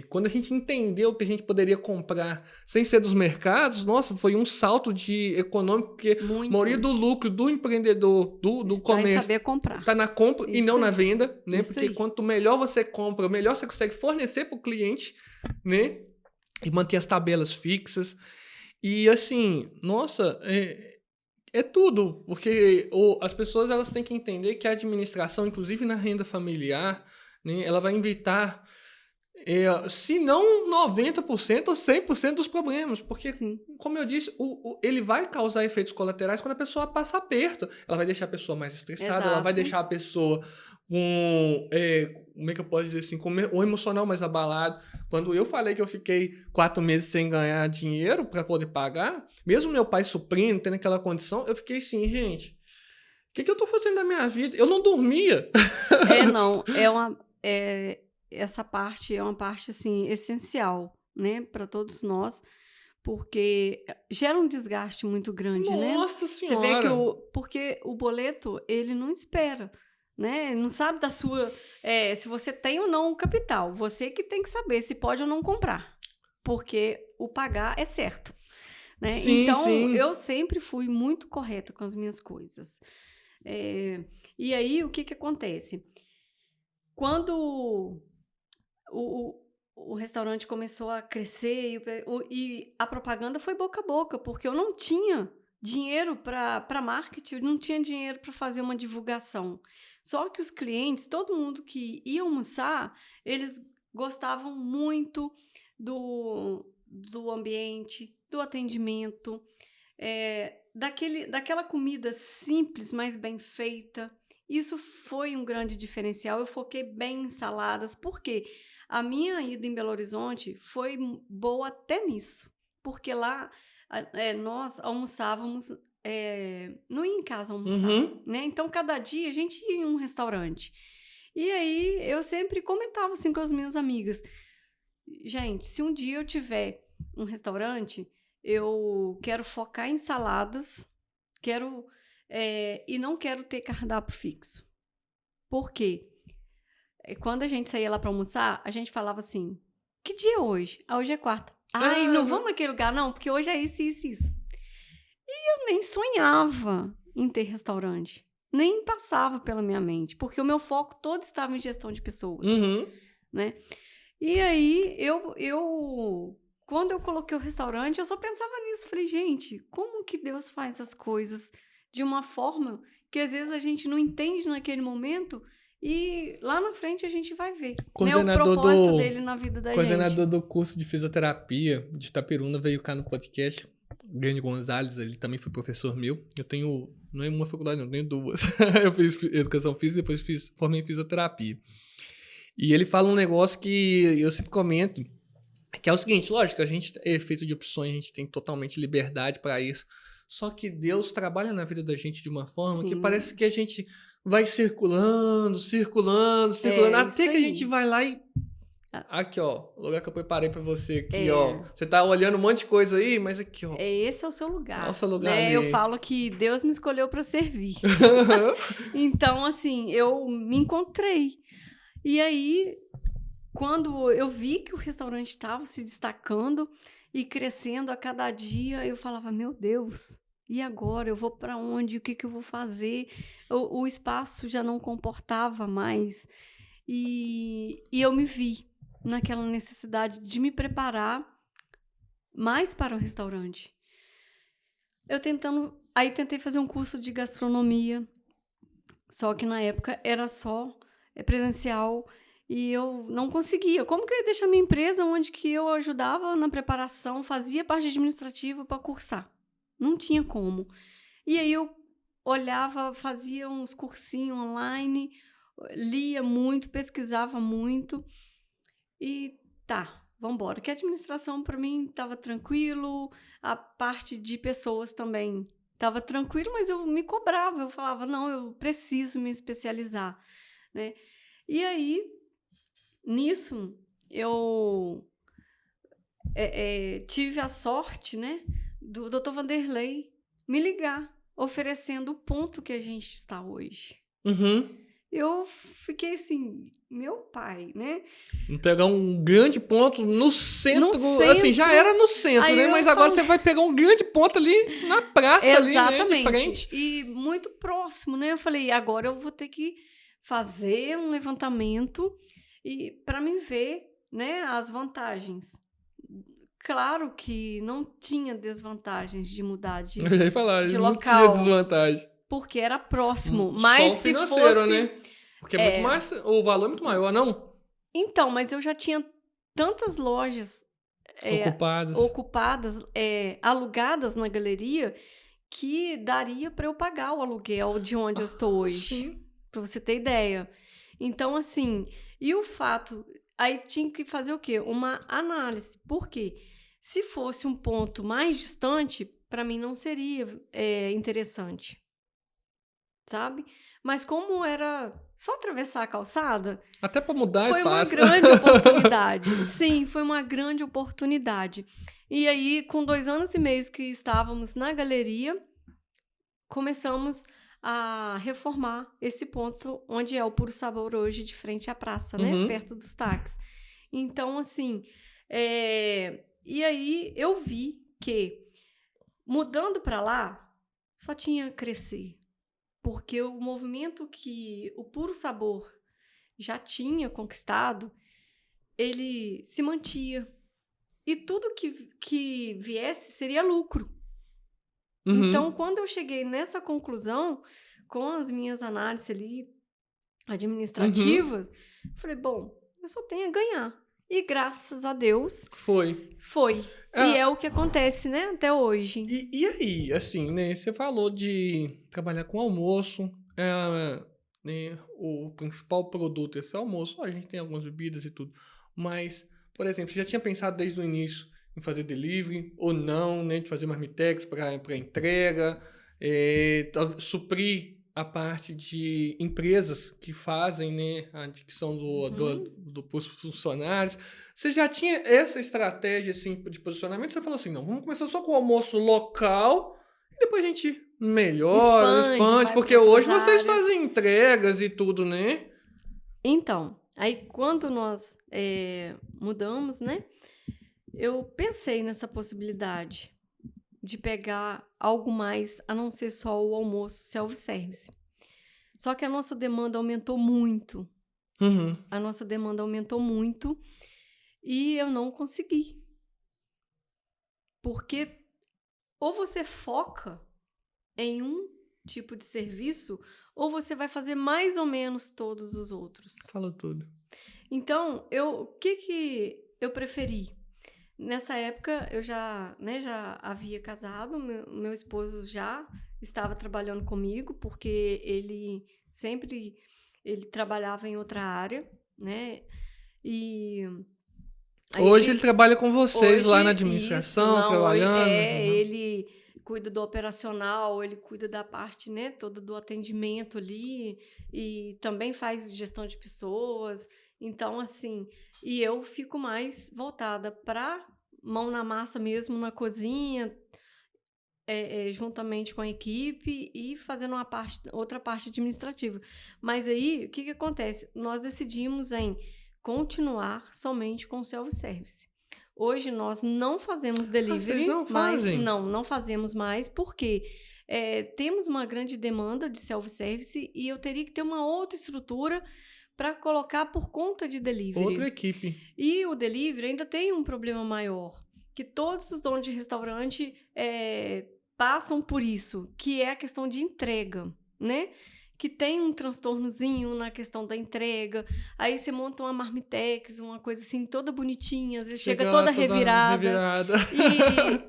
quando a gente entendeu que a gente poderia comprar sem ser dos mercados, nossa, foi um salto de econômico, porque a maioria do lucro do empreendedor, do comércio, saber comprar. Está na compra e não na venda, né? Isso porque quanto melhor você compra, melhor você consegue fornecer para o cliente, né? E manter as tabelas fixas. E assim, nossa, é tudo, porque as pessoas elas têm que entender que a administração, inclusive na renda familiar, né, ela vai evitar se não 90% ou 100% dos problemas, porque, como eu disse, ele vai causar efeitos colaterais quando a pessoa passa aperto. Ela vai deixar a pessoa mais estressada, ela vai deixar a pessoa com, como é que eu posso dizer assim, com o emocional mais abalado. Quando eu falei que eu fiquei 4 meses sem ganhar dinheiro para poder pagar, mesmo meu pai suprindo, tendo aquela condição, eu fiquei assim, gente, o que eu tô fazendo da minha vida? Eu não dormia. Essa parte é uma parte, assim, essencial, né, para todos nós, porque gera um desgaste muito grande, né? Nossa Senhora! Você vê que porque o boleto, ele não espera, né? Ele não sabe da sua... se você tem ou não o capital. Você que tem que saber se pode ou não comprar, porque o pagar é certo, né? Sim, então, sim. Eu sempre fui muito correta com as minhas coisas. E aí, o que acontece? Quando... O restaurante começou a crescer e a propaganda foi boca a boca, porque eu não tinha dinheiro para marketing, não tinha dinheiro para fazer uma divulgação. Só que os clientes, todo mundo que ia almoçar, eles gostavam muito do ambiente, do atendimento, daquela comida simples, mas bem feita. Isso foi um grande diferencial. Eu foquei bem em saladas, porque a minha ida em Belo Horizonte foi boa até nisso, porque lá nós almoçávamos, não ia em casa almoçar, né? Então, cada dia a gente ia em um restaurante. E aí, eu sempre comentava assim com as minhas amigas, gente, se um dia eu tiver um restaurante, eu quero focar em saladas, e não quero ter cardápio fixo. Por quê? Quando a gente saía lá para almoçar, a gente falava assim, que dia é hoje? Hoje é quarta. Ai, não vamos naquele lugar não, porque hoje é isso, isso, isso. Eu nem sonhava em ter restaurante. Nem passava pela minha mente, porque o meu foco todo estava em gestão de pessoas, Uhum. né? E aí, quando eu coloquei o restaurante, eu só pensava nisso. Falei, gente, como que Deus faz as coisas de uma forma que às vezes a gente não entende naquele momento e lá na frente a gente vai ver, né? O Coordenador propósito do dele na vida da coordenador gente. do curso de fisioterapia de Itapiruna veio cá no podcast. Grande Gonzalez, ele também foi professor meu. Eu tenho, não é uma faculdade, não, eu tenho duas. Eu fiz educação física e depois formei em fisioterapia. E ele fala um negócio que eu sempre comento, que é o seguinte, lógico, a gente é feito de opções, a gente tem totalmente liberdade para isso. Só que Deus trabalha na vida da gente de uma forma que parece Sim, que a gente vai circulando, circulando, circulando, é até isso que a gente aí. vai lá e Ah, aqui, ó, o lugar que eu preparei para você aqui, ó. É, Você tá olhando um monte de coisa aí, mas aqui, ó, esse é o seu lugar, nosso lugar né? Eu ali. falo que Deus me escolheu para servir. Então, assim, eu me encontrei. E aí, quando eu vi que o restaurante estava se destacando e crescendo a cada dia, eu falava: Meu Deus, e agora? Eu vou para onde? O que que eu vou fazer? O espaço já não comportava mais. E eu me vi naquela necessidade de me preparar mais para o restaurante. Aí tentei fazer um curso de gastronomia, só que na época era só presencial e eu não conseguia. Como que eu ia deixar minha empresa onde que eu ajudava na preparação, fazia parte administrativa para cursar? Não tinha como. E aí eu olhava, fazia uns cursinhos online, lia muito, pesquisava muito e tá, vamos embora. Que a administração para mim estava tranquilo, a parte de pessoas também estava tranquilo, mas eu me cobrava, eu falava, não, eu preciso me especializar, né? E aí, nisso, eu tive a sorte, né, do Dr. Vanderlei me ligar, oferecendo o ponto que a gente está hoje. Uhum. Eu fiquei assim, meu pai, né? Vamos pegar um grande ponto no No centro, assim, já centro. era no centro, Aí né? eu Mas agora falei, você vai pegar um grande ponto ali na praça ali, né, de exatamente. frente. E muito próximo, né? Eu falei, agora eu vou ter que fazer um levantamento e para me ver, né, as vantagens. Claro que não tinha desvantagens de mudar Eu já ia falar, de não tinha local, desvantagem. porque era próximo. Mas Só o se financeiro, fosse. né? Porque é muito mais, o valor é muito maior, não? Então, mas eu já tinha tantas lojas Ocupados. ocupadas, alugadas na galeria, que daria para eu pagar o aluguel de onde eu estou hoje, Sim. para você ter ideia. Então, assim, e o fato, aí tinha que fazer o quê? Uma análise. Por quê? Se fosse um ponto mais distante, para mim não seria interessante, sabe? Mas como era só atravessar a calçada, Até pra mudar é foi uma fácil. grande oportunidade. Sim, foi uma grande oportunidade. E aí, com 2 anos e meio que estávamos na galeria, começamos a reformar esse ponto onde é o Puro Sabor hoje, de frente à praça, né? Uhum. Perto dos táxis. Então, assim, e aí eu vi que mudando para lá, só tinha a crescer. Porque o movimento que o Puro Sabor já tinha conquistado, ele se mantia. E tudo que viesse seria lucro. Então, Uhum. quando eu cheguei nessa conclusão, com as minhas análises ali Uhum. administrativas, falei, bom, eu só tenho a ganhar. E graças a Deus, Foi. foi. E Ah, é o que acontece, né, até hoje. e aí, assim, né? Você falou de trabalhar com almoço. Né, o principal produto é esse almoço. A gente tem algumas bebidas e tudo. Mas, por exemplo, você já tinha pensado desde o início em fazer delivery ou não, né? De fazer marmitex para entrega, suprir a parte de empresas que fazem, né, a adquisição Uhum. pros funcionários. Você já tinha essa estratégia assim de posicionamento? Você falou assim, não, vamos começar só com o almoço local e depois a gente melhora, Expande, expande, vai para porque hoje outras vocês áreas. fazem entregas e tudo, né? Então, aí quando nós mudamos, né, eu pensei nessa possibilidade. de pegar algo mais, a não ser só o almoço self-service. Só que a nossa demanda aumentou muito. Uhum. A nossa demanda aumentou muito e eu não consegui. Porque ou você foca em um tipo de serviço, ou você vai fazer mais ou menos todos os outros. Falou tudo. Então, o que eu preferi? Nessa época, eu já havia casado, meu esposo já estava trabalhando comigo, porque ele trabalhava em outra área, né? E aí Hoje ele trabalha com vocês lá na isso, administração, não, trabalhando. ele cuida do operacional, ele cuida da parte, né, toda do atendimento ali, e também faz gestão de pessoas. Então, assim, e eu fico mais voltada para mão na massa mesmo na cozinha, juntamente com a equipe e fazendo outra parte administrativa. Mas aí, o que acontece? Nós decidimos em continuar somente com o self-service. Hoje nós não fazemos delivery, vocês não mas fazem? não fazemos mais, porque temos uma grande demanda de self-service e eu teria que ter uma outra estrutura para colocar por conta de delivery. Outra equipe. E o delivery ainda tem um problema maior, que todos os donos de restaurante passam por isso, que é a questão de entrega, né? Que tem um transtornozinho na questão da entrega. Aí você monta uma marmitex, uma coisa assim, toda bonitinha, às vezes chega toda revirada.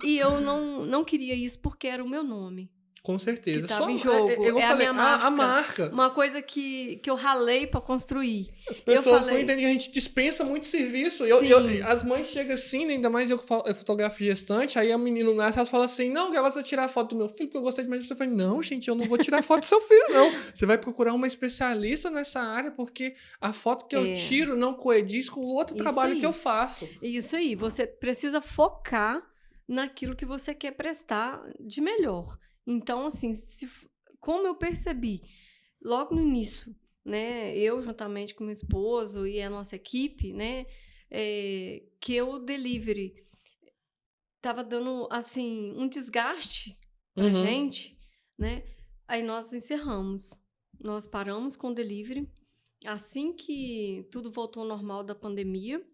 E eu não queria isso porque era o meu nome. Com certeza. Que estava em jogo. A minha marca. A marca. Uma coisa que eu ralei para construir. As pessoas não entendem que a gente dispensa muito serviço. As mães chegam assim, ainda mais eu fotografo gestante, aí o menino nasce, elas falam assim, não, eu gosto de tirar foto do meu filho, porque eu gostei demais. Você fala, não, gente, eu não vou tirar foto do seu filho, não. Você vai procurar uma especialista nessa área, porque a foto que eu tiro não coediz com o outro trabalho que eu faço. Isso aí, você precisa focar naquilo que você quer prestar de melhor. Então, assim, como eu percebi logo no início, né, eu juntamente com meu esposo e a nossa equipe, né, que o delivery estava dando, assim, um desgaste pra gente, né, aí nós encerramos. Nós paramos com o delivery assim que tudo voltou ao normal da pandemia,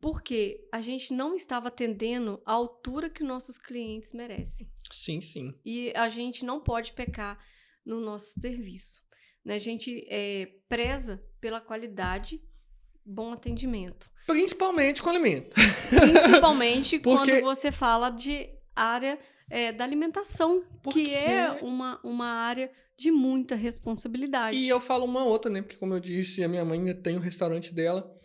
porque a gente não estava atendendo à altura que nossos clientes merecem. Sim, sim. E a gente não pode pecar no nosso serviço. Né? A gente preza pela qualidade, bom atendimento. Principalmente com alimento. Principalmente quando você fala de área da alimentação, que é uma área de muita responsabilidade. E eu falo uma outra, né? Porque como eu disse, a minha mãe tem o restaurante dela.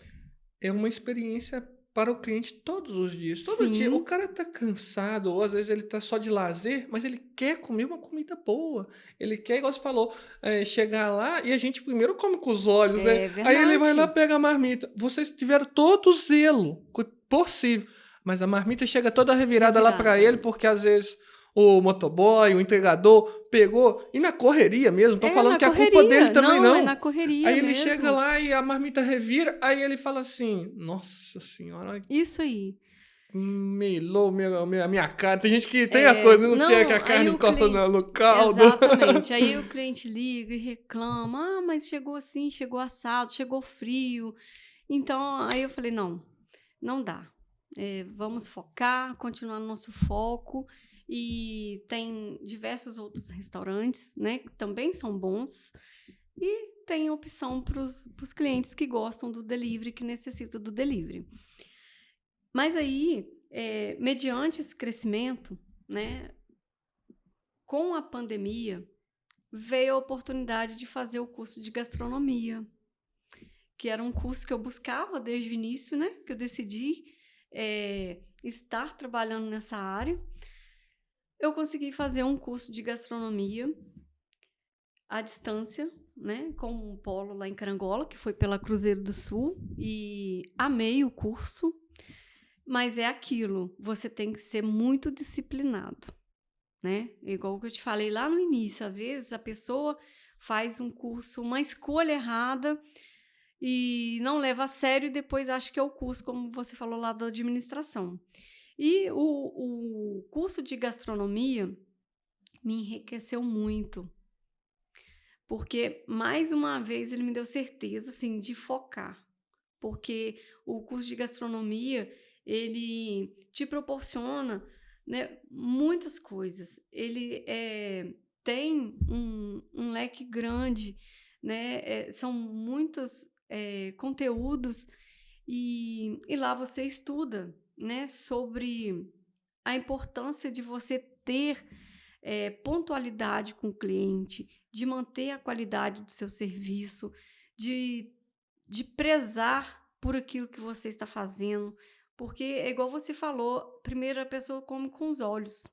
É uma experiência para o cliente todos os dias. Todo dia. O cara tá cansado, ou às vezes ele tá só de lazer, mas ele quer comer uma comida boa. Ele quer, igual você falou, chegar lá e a gente primeiro come com os olhos, né? Verdade. Aí ele vai lá, pega a marmita. Vocês tiveram todo o zelo possível, mas a marmita chega toda revirada lá para ele, porque às vezes o motoboy, o entregador pegou, e na correria mesmo, tô falando que correria. A culpa dele também não. É na correria aí ele mesmo. chega lá e a marmita revira, aí ele fala assim, nossa senhora. Isso aí. Melou a minha cara. Tem gente que tem as coisas, não quer que a carne encosta no caldo. Exatamente. Aí o cliente liga e reclama, mas chegou assim, chegou assado, chegou frio. Então, aí eu falei, não dá. Vamos focar, continuar no nosso foco. E tem diversos outros restaurantes, né, que também são bons. E tem opção para os clientes que gostam do delivery, que necessitam do delivery. Mas aí, mediante esse crescimento, né, com a pandemia, veio a oportunidade de fazer o curso de gastronomia, que era um curso que eu buscava desde o início, né, que eu decidi estar trabalhando nessa área. Eu consegui fazer um curso de gastronomia à distância, né, com um polo lá em Carangola, que foi pela Cruzeiro do Sul, e amei o curso, mas é aquilo, você tem que ser muito disciplinado, né? Igual que eu te falei lá no início, às vezes a pessoa faz um curso, uma escolha errada e não leva a sério e depois acha que é o curso, como você falou lá da administração. E o curso de gastronomia me enriqueceu muito, porque, mais uma vez, ele me deu certeza, assim, de focar. Porque o curso de gastronomia, ele te proporciona, né, muitas coisas. Ele tem um leque grande, né? São muitos conteúdos e lá você estuda, né, sobre a importância de você ter pontualidade com o cliente, de manter a qualidade do seu serviço, de, de prezar por aquilo que você está fazendo. Porque, é igual você falou, primeiro a pessoa come com os olhos,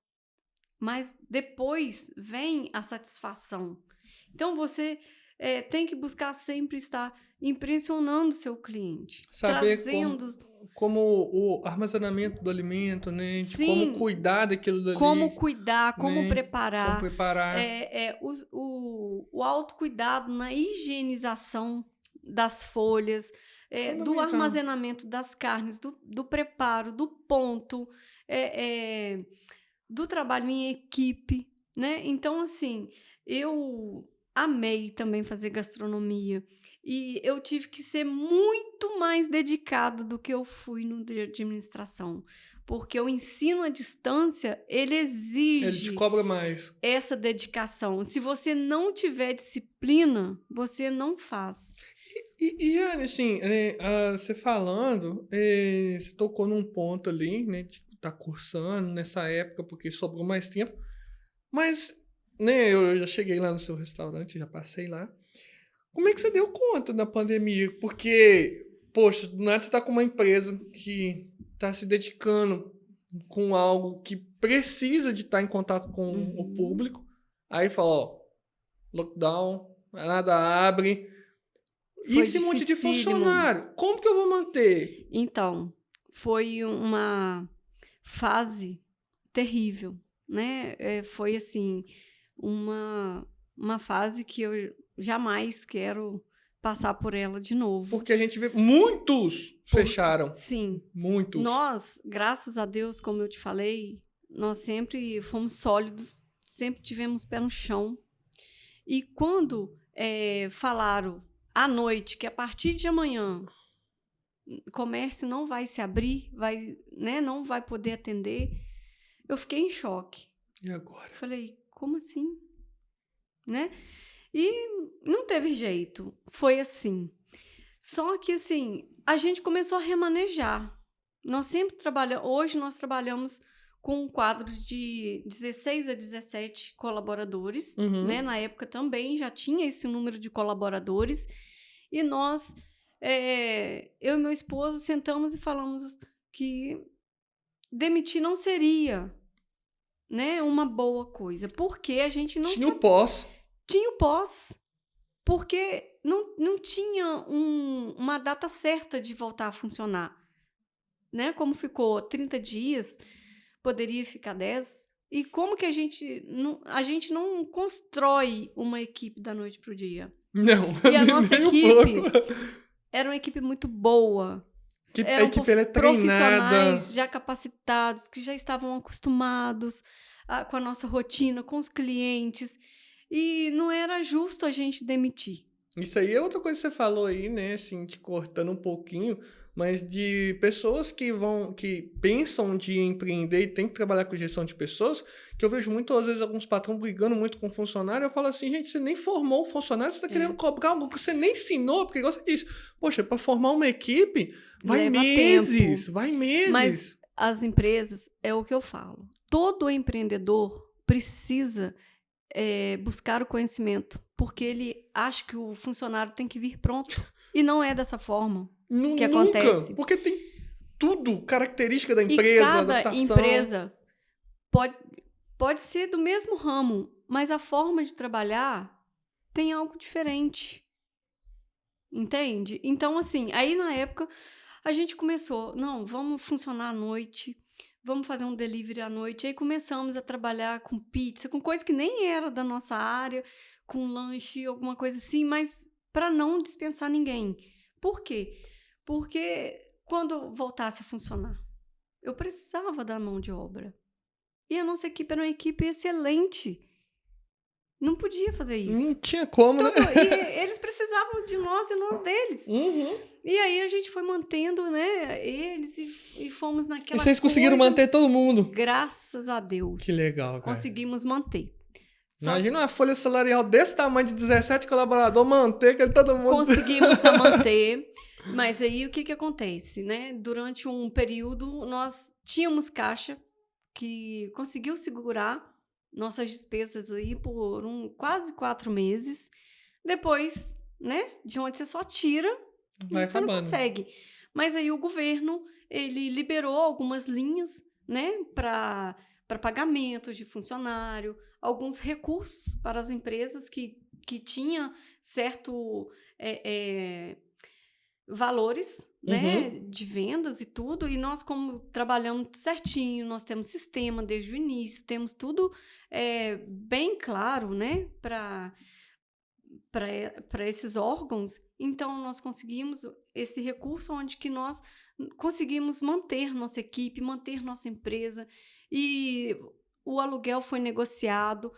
mas depois vem a satisfação. Então, você tem que buscar sempre estar impressionando o seu cliente, Saber trazendo. como o armazenamento do alimento, né? De como Sim, cuidar daquilo como dali, cuidar, como né? Como preparar, preparar. o autocuidado na higienização das folhas, do Fundamental. armazenamento das carnes, do preparo, do ponto, do trabalho em equipe, né? Então, assim, eu amei também fazer gastronomia e eu tive que ser muito mais dedicada do que eu fui no de administração, porque o ensino à distância, ele Ele te exige cobra mais. essa dedicação. Se você não tiver disciplina, você não faz. Jane, assim, você falando, você tocou num ponto ali, né? De tá cursando nessa época, porque sobrou mais tempo. Mas, né, eu já cheguei lá no seu restaurante, já passei lá. Como é que você deu conta da pandemia? Porque, poxa, do nada você tá com uma empresa que tá se dedicando com algo que precisa de estar em contato com o Uhum. público. Aí fala, ó, lockdown, nada abre. E Foi esse monte de dificílimo. funcionário, como que eu vou manter? Então, foi uma fase terrível, né? Foi assim, uma fase que eu jamais quero passar por ela de novo. Porque a gente vê muitos fecharam. Sim, Muitos. nós, graças a Deus, como eu te falei, nós sempre fomos sólidos, sempre tivemos pé no chão. E quando falaram à noite que a partir de amanhã o comércio não vai se abrir, né, não vai poder atender, eu fiquei em choque. E agora? Falei, como assim? Né? E não teve jeito, foi assim. Só que assim, a gente começou a remanejar. Nós sempre trabalhamos, hoje nós trabalhamos com um quadro de 16 a 17 colaboradores, né? Uhum. Na época também já tinha esse número de colaboradores, e nós, eu e meu esposo, sentamos e falamos que demitir não seria, né, uma boa coisa, porque a gente não Tinha o pós. tinha o pós, porque não tinha uma data certa de voltar a funcionar, né? Como ficou 30 dias, poderia ficar 10. E como que a gente não constrói uma equipe da noite para o dia? Não, E a nossa nem um pouco. equipe era uma equipe muito boa. A Eram equipe ela é treinada. profissionais já capacitados, que já estavam acostumados com a nossa rotina, com os clientes. E não era justo a gente demitir. Isso aí é outra coisa que você falou aí, né? Assim, te cortando um pouquinho, mas de pessoas que pensam de empreender e tem que trabalhar com gestão de pessoas, que eu vejo muitas vezes alguns patrões brigando muito com o funcionário. Eu falo assim, gente, você nem formou o funcionário, você está querendo É. cobrar algo que você nem ensinou, porque igual você disse, poxa, para formar uma equipe, vai Leva meses, tempo. vai meses. Mas as empresas, é o que eu falo. Todo empreendedor precisa buscar o conhecimento, porque ele acha que o funcionário tem que vir pronto. E não é dessa forma que Nunca, acontece. porque tem tudo, característica da E empresa, cada adaptação. empresa pode ser do mesmo ramo, mas a forma de trabalhar tem algo diferente. Entende? Então, assim, aí na época a gente começou, não, vamos funcionar à noite, vamos fazer um delivery à noite. Aí começamos a trabalhar com pizza, com coisa que nem era da nossa área, com lanche, alguma coisa assim, mas para não dispensar ninguém. Por quê? Porque quando voltasse a funcionar? Eu precisava da mão de obra. E a nossa equipe era uma equipe excelente. Não podia fazer isso. Não tinha como, né? E eles precisavam de nós e nós deles. Uhum. E aí a gente foi mantendo, né, eles e fomos naquela E vocês conseguiram coisa. manter todo mundo. Graças a Deus. Que legal, cara. Conseguimos manter. Imagina uma folha salarial desse tamanho de 17 colaboradores, manter que todo mundo... Conseguimos manter. Mas aí o que acontece, né? Durante um período, nós tínhamos caixa que conseguiu segurar nossas despesas aí por quase 4 meses. Depois, né? De onde você só tira, Vai você não acabando. consegue. Mas aí o governo, ele liberou algumas linhas, né? Para pagamento de funcionário, alguns recursos para as empresas que tinham certo valores, né, de vendas e tudo, e nós, como trabalhamos certinho, nós temos sistema desde o início, temos tudo bem claro, né, para esses órgãos, então nós conseguimos esse recurso onde que nós conseguimos manter nossa equipe, manter nossa empresa, e o aluguel foi negociado,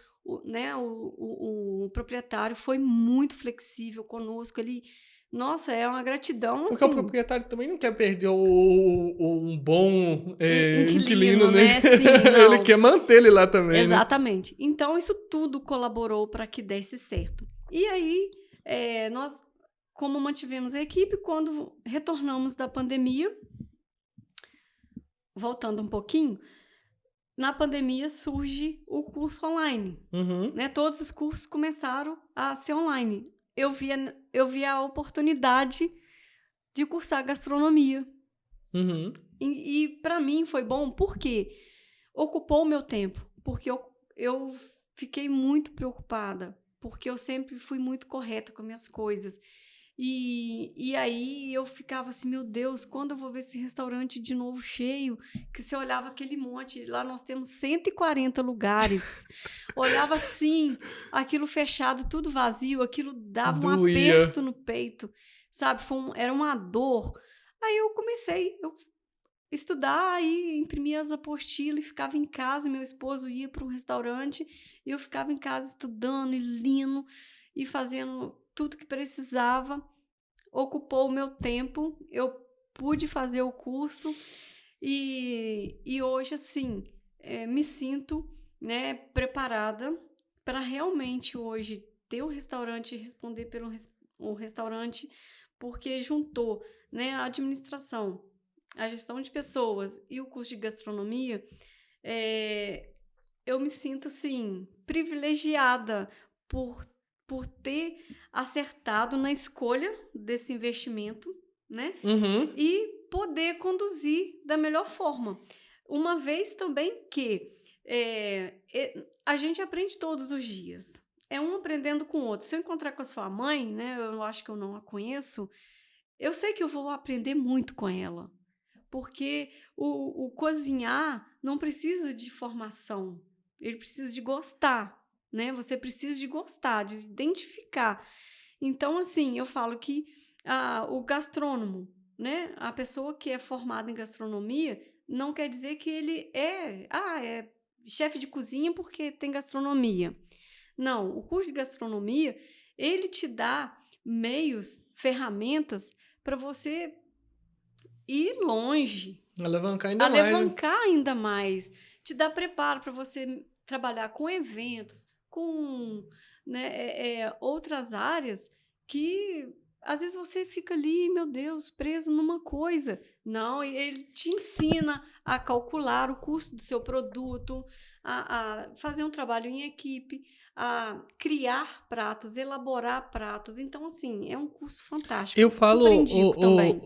né, o proprietário foi muito flexível conosco, ele... Nossa, é uma gratidão, Porque assim. o proprietário também não quer perder um bom inquilino, né? Sim, não. Ele quer manter ele lá também, exatamente. Né? Então, isso tudo colaborou para que desse certo. E aí, nós, como mantivemos a equipe, quando retornamos da pandemia, voltando um pouquinho, na pandemia surge o curso online. Né? Todos os cursos começaram a ser online. Eu vi a oportunidade de cursar gastronomia. E para mim foi bom porque ocupou o meu tempo. Porque eu fiquei muito preocupada. Porque eu sempre fui muito correta com minhas coisas. E aí eu ficava assim, meu Deus, quando eu vou ver esse restaurante de novo cheio? Que você olhava aquele monte, lá nós temos 140 lugares. Olhava assim, aquilo fechado, tudo vazio, aquilo dava um aperto no peito, sabe? Era uma dor. Aí eu comecei a estudar, aí imprimia as apostilas e ficava em casa. Meu esposo ia para um restaurante e eu ficava em casa estudando e lendo e fazendo tudo que precisava. Ocupou o meu tempo, eu pude fazer o curso e hoje, assim, me sinto, né, preparada para realmente hoje ter o restaurante e responder pelo restaurante, porque juntou, né, a administração, a gestão de pessoas e o curso de gastronomia. Eu me sinto, assim, privilegiada por ter acertado na escolha desse investimento, né? E poder conduzir da melhor forma. Uma vez também que a gente aprende todos os dias. É um aprendendo com o outro. Se eu encontrar com a sua mãe, né? Eu acho que eu não a conheço. Eu sei que eu vou aprender muito com ela. Porque o cozinhar não precisa de formação. Ele precisa de gostar. Né? Você precisa de gostar, de identificar. Então, assim, eu falo que o gastrônomo, né? A pessoa que é formada em gastronomia, não quer dizer que ele é chefe de cozinha porque tem gastronomia. Não, o curso de gastronomia, ele te dá meios, ferramentas para você ir longe. Alavancar ainda mais. Te dá preparo para você trabalhar com eventos, com, né, outras áreas que às vezes você fica ali, meu Deus, preso numa coisa. Não, ele te ensina a calcular o custo do seu produto, a fazer um trabalho em equipe, a criar pratos, elaborar pratos. Então, assim, é um curso fantástico. Eu falo, também.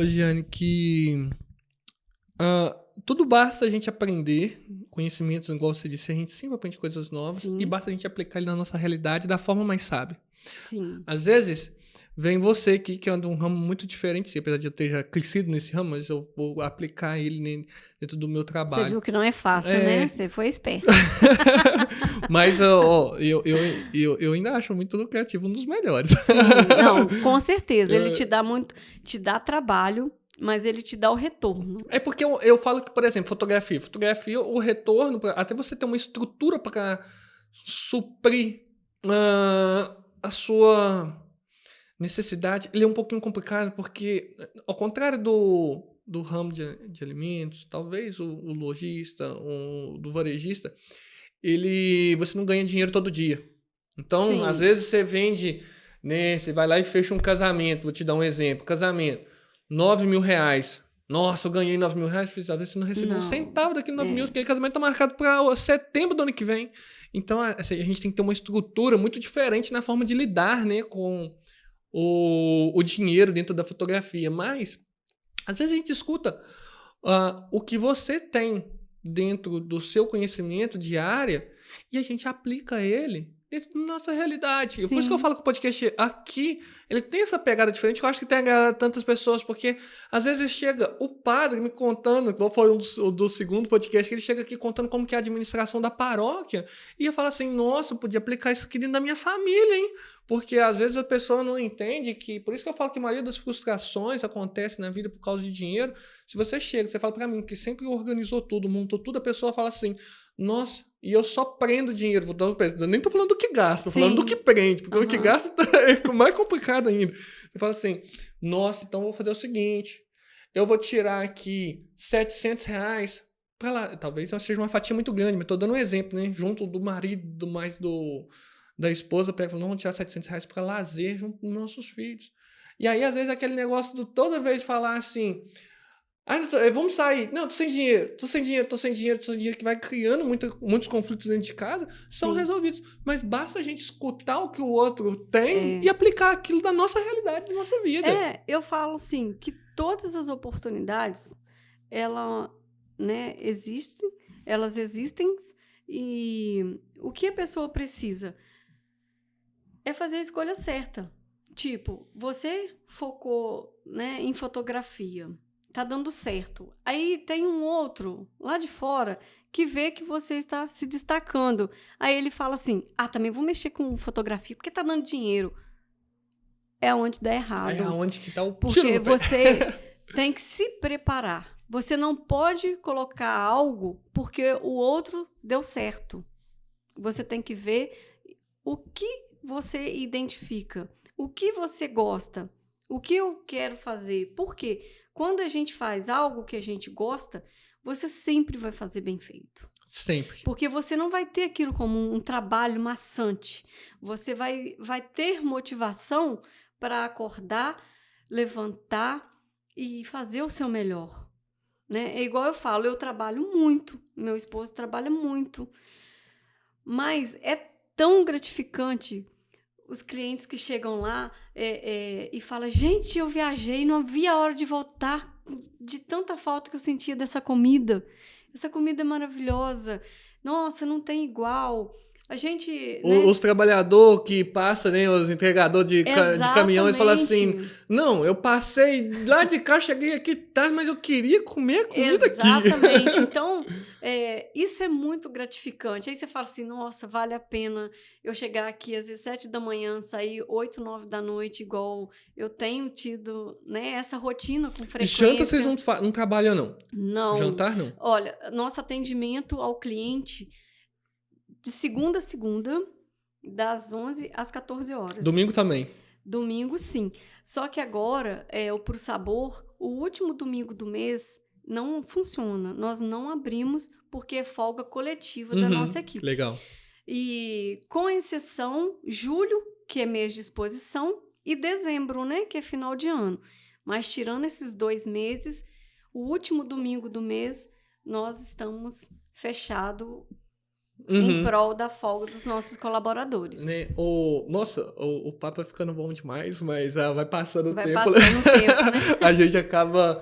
Giane, que tudo basta a gente aprender conhecimentos, igual você disse, a gente sempre aprende coisas novas. Sim. E basta a gente aplicar ele na nossa realidade da forma mais sábia. Sim. Às vezes, vem você aqui, que é de um ramo muito diferente, apesar de eu ter já crescido nesse ramo, mas eu vou aplicar ele dentro do meu trabalho. Você viu que não é fácil, né? Você foi esperto. Mas eu ainda acho muito lucrativo, um dos melhores. Sim, não, com certeza. Ele te dá trabalho. mas ele te dá o retorno. É porque eu falo que, por exemplo, fotografia, o retorno, até você ter uma estrutura para suprir a sua necessidade, ele é um pouquinho complicado, porque, ao contrário do ramo de alimentos, talvez o lojista, do varejista, você não ganha dinheiro todo dia. Então, às Sim. vezes você vende, né? Você vai lá e fecha um casamento, vou te dar um exemplo. Casamento, R$9.000. Nossa, eu ganhei R$9.000. Às vezes você não recebeu um Não. centavo daquele 9.000, É. porque aquele casamento tá marcado para setembro do ano que vem. Então, assim, a gente tem que ter uma estrutura muito diferente na forma de lidar, né, com o dinheiro dentro da fotografia. Mas, às vezes a gente escuta o que você tem dentro do seu conhecimento de área e a gente aplica ele dentro da nossa realidade. Por isso que eu Sim. falo que o podcast aqui, ele tem essa pegada diferente, que eu acho que tem agradado tantas pessoas, porque às vezes chega o padre me contando, igual foi do segundo podcast, que ele chega aqui contando como que é a administração da paróquia, e eu falo assim, nossa, eu podia aplicar isso aqui dentro da minha família, hein? Porque às vezes a pessoa não entende que, por isso que eu falo que a maioria das frustrações acontece na vida por causa de dinheiro. Se você chega, você fala pra mim que sempre organizou tudo, montou tudo, a pessoa fala assim, nossa, e eu só prendo dinheiro. Eu nem tô falando do que gasta, tô falando do que prende, porque o que gasta é mais complicado ainda. Você fala assim, nossa, então eu vou fazer o seguinte, eu vou tirar aqui R$700 pra lá. Talvez não seja uma fatia muito grande, mas tô dando um exemplo, né? Junto do marido, da esposa, pega e fala, não, vamos tirar R$700 pra lazer junto com nossos filhos. E aí, às vezes, aquele negócio de toda vez falar assim, vamos sair. Não, tô sem dinheiro, que vai criando muitos conflitos dentro de casa, são resolvidos. Mas basta a gente escutar o que o outro tem e aplicar aquilo da nossa realidade, da nossa vida. Eu falo assim, que todas as oportunidades, elas existem, e o que a pessoa precisa é fazer a escolha certa. Tipo, você focou, né, em fotografia, tá dando certo. Aí tem um outro lá de fora que vê que você está se destacando. Aí ele fala assim, também vou mexer com fotografia porque tá dando dinheiro. É onde dá errado. É onde que tá o porque você tem que se preparar. Você não pode colocar algo porque o outro deu certo. Você tem que ver o que você identifica, o que você gosta, o que eu quero fazer. Por quê? Quando a gente faz algo que a gente gosta, você sempre vai fazer bem feito. Sempre. Porque você não vai ter aquilo como um trabalho maçante. Você vai ter motivação para acordar, levantar e fazer o seu melhor. Né? É igual eu falo, eu trabalho muito, meu esposo trabalha muito. Mas é tão gratificante os clientes que chegam lá e falam, gente, eu viajei, não havia hora de voltar, de tanta falta que eu sentia dessa comida. Essa comida é maravilhosa. Nossa, não tem igual. A gente... Os trabalhadores que passam, né, os entregadores de caminhões falam assim, não, eu passei lá de cá, cheguei aqui tarde, mas eu queria comer comida aqui. Exatamente. Então, isso é muito gratificante. Aí você fala assim, nossa, vale a pena eu chegar aqui às vezes 7 da manhã, sair 8, 9 da noite, igual eu tenho tido, né, essa rotina com frequência. Janta vocês não trabalham, não? Não. Jantar, não? Olha, nosso atendimento ao cliente de segunda a segunda, das 11 às 14 horas. Domingo também? Domingo, sim. Só que agora, o Pro Sabor, o último domingo do mês não funciona. Nós não abrimos porque é folga coletiva da nossa equipe. Legal. E com exceção, julho, que é mês de exposição, e dezembro, né, que é final de ano. Mas tirando esses 2 meses, o último domingo do mês, nós estamos fechados em prol da folga dos nossos colaboradores. Né? O papo vai ficando bom demais, mas vai passando o tempo. Vai passando o tempo, né? A gente acaba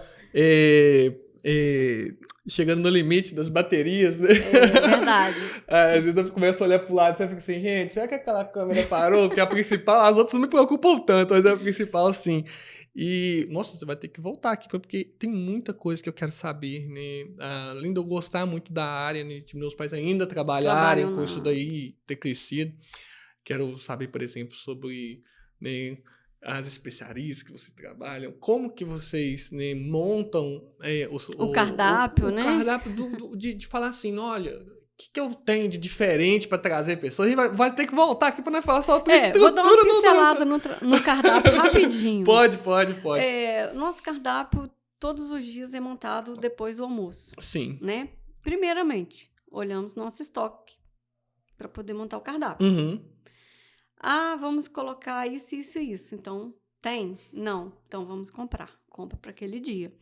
chegando no limite das baterias, né? É verdade. Às vezes eu começo a olhar pro lado e você fica assim, gente, será que aquela câmera parou? Porque a principal, as outras não me preocupam tanto, mas a principal, sim. E, nossa, você vai ter que voltar aqui, porque tem muita coisa que eu quero saber, né? Além de eu gostar muito da área, né, de meus pais ainda trabalharem com isso daí, ter crescido. Quero saber, por exemplo, sobre, né, as especiarias que você trabalha, como que vocês, né, montam O cardápio, né? O cardápio de falar assim, olha, o que eu tenho de diferente para trazer pessoas? A gente vai ter que voltar aqui para nós falar só por estrutura. Vou dar uma pincelada no cardápio rapidinho. Pode. Nosso cardápio, todos os dias, é montado depois do almoço. Sim. Né? Primeiramente, olhamos nosso estoque para poder montar o cardápio. Uhum. Vamos colocar isso, isso e isso. Então, tem? Não. Então, vamos comprar. Compra para aquele dia.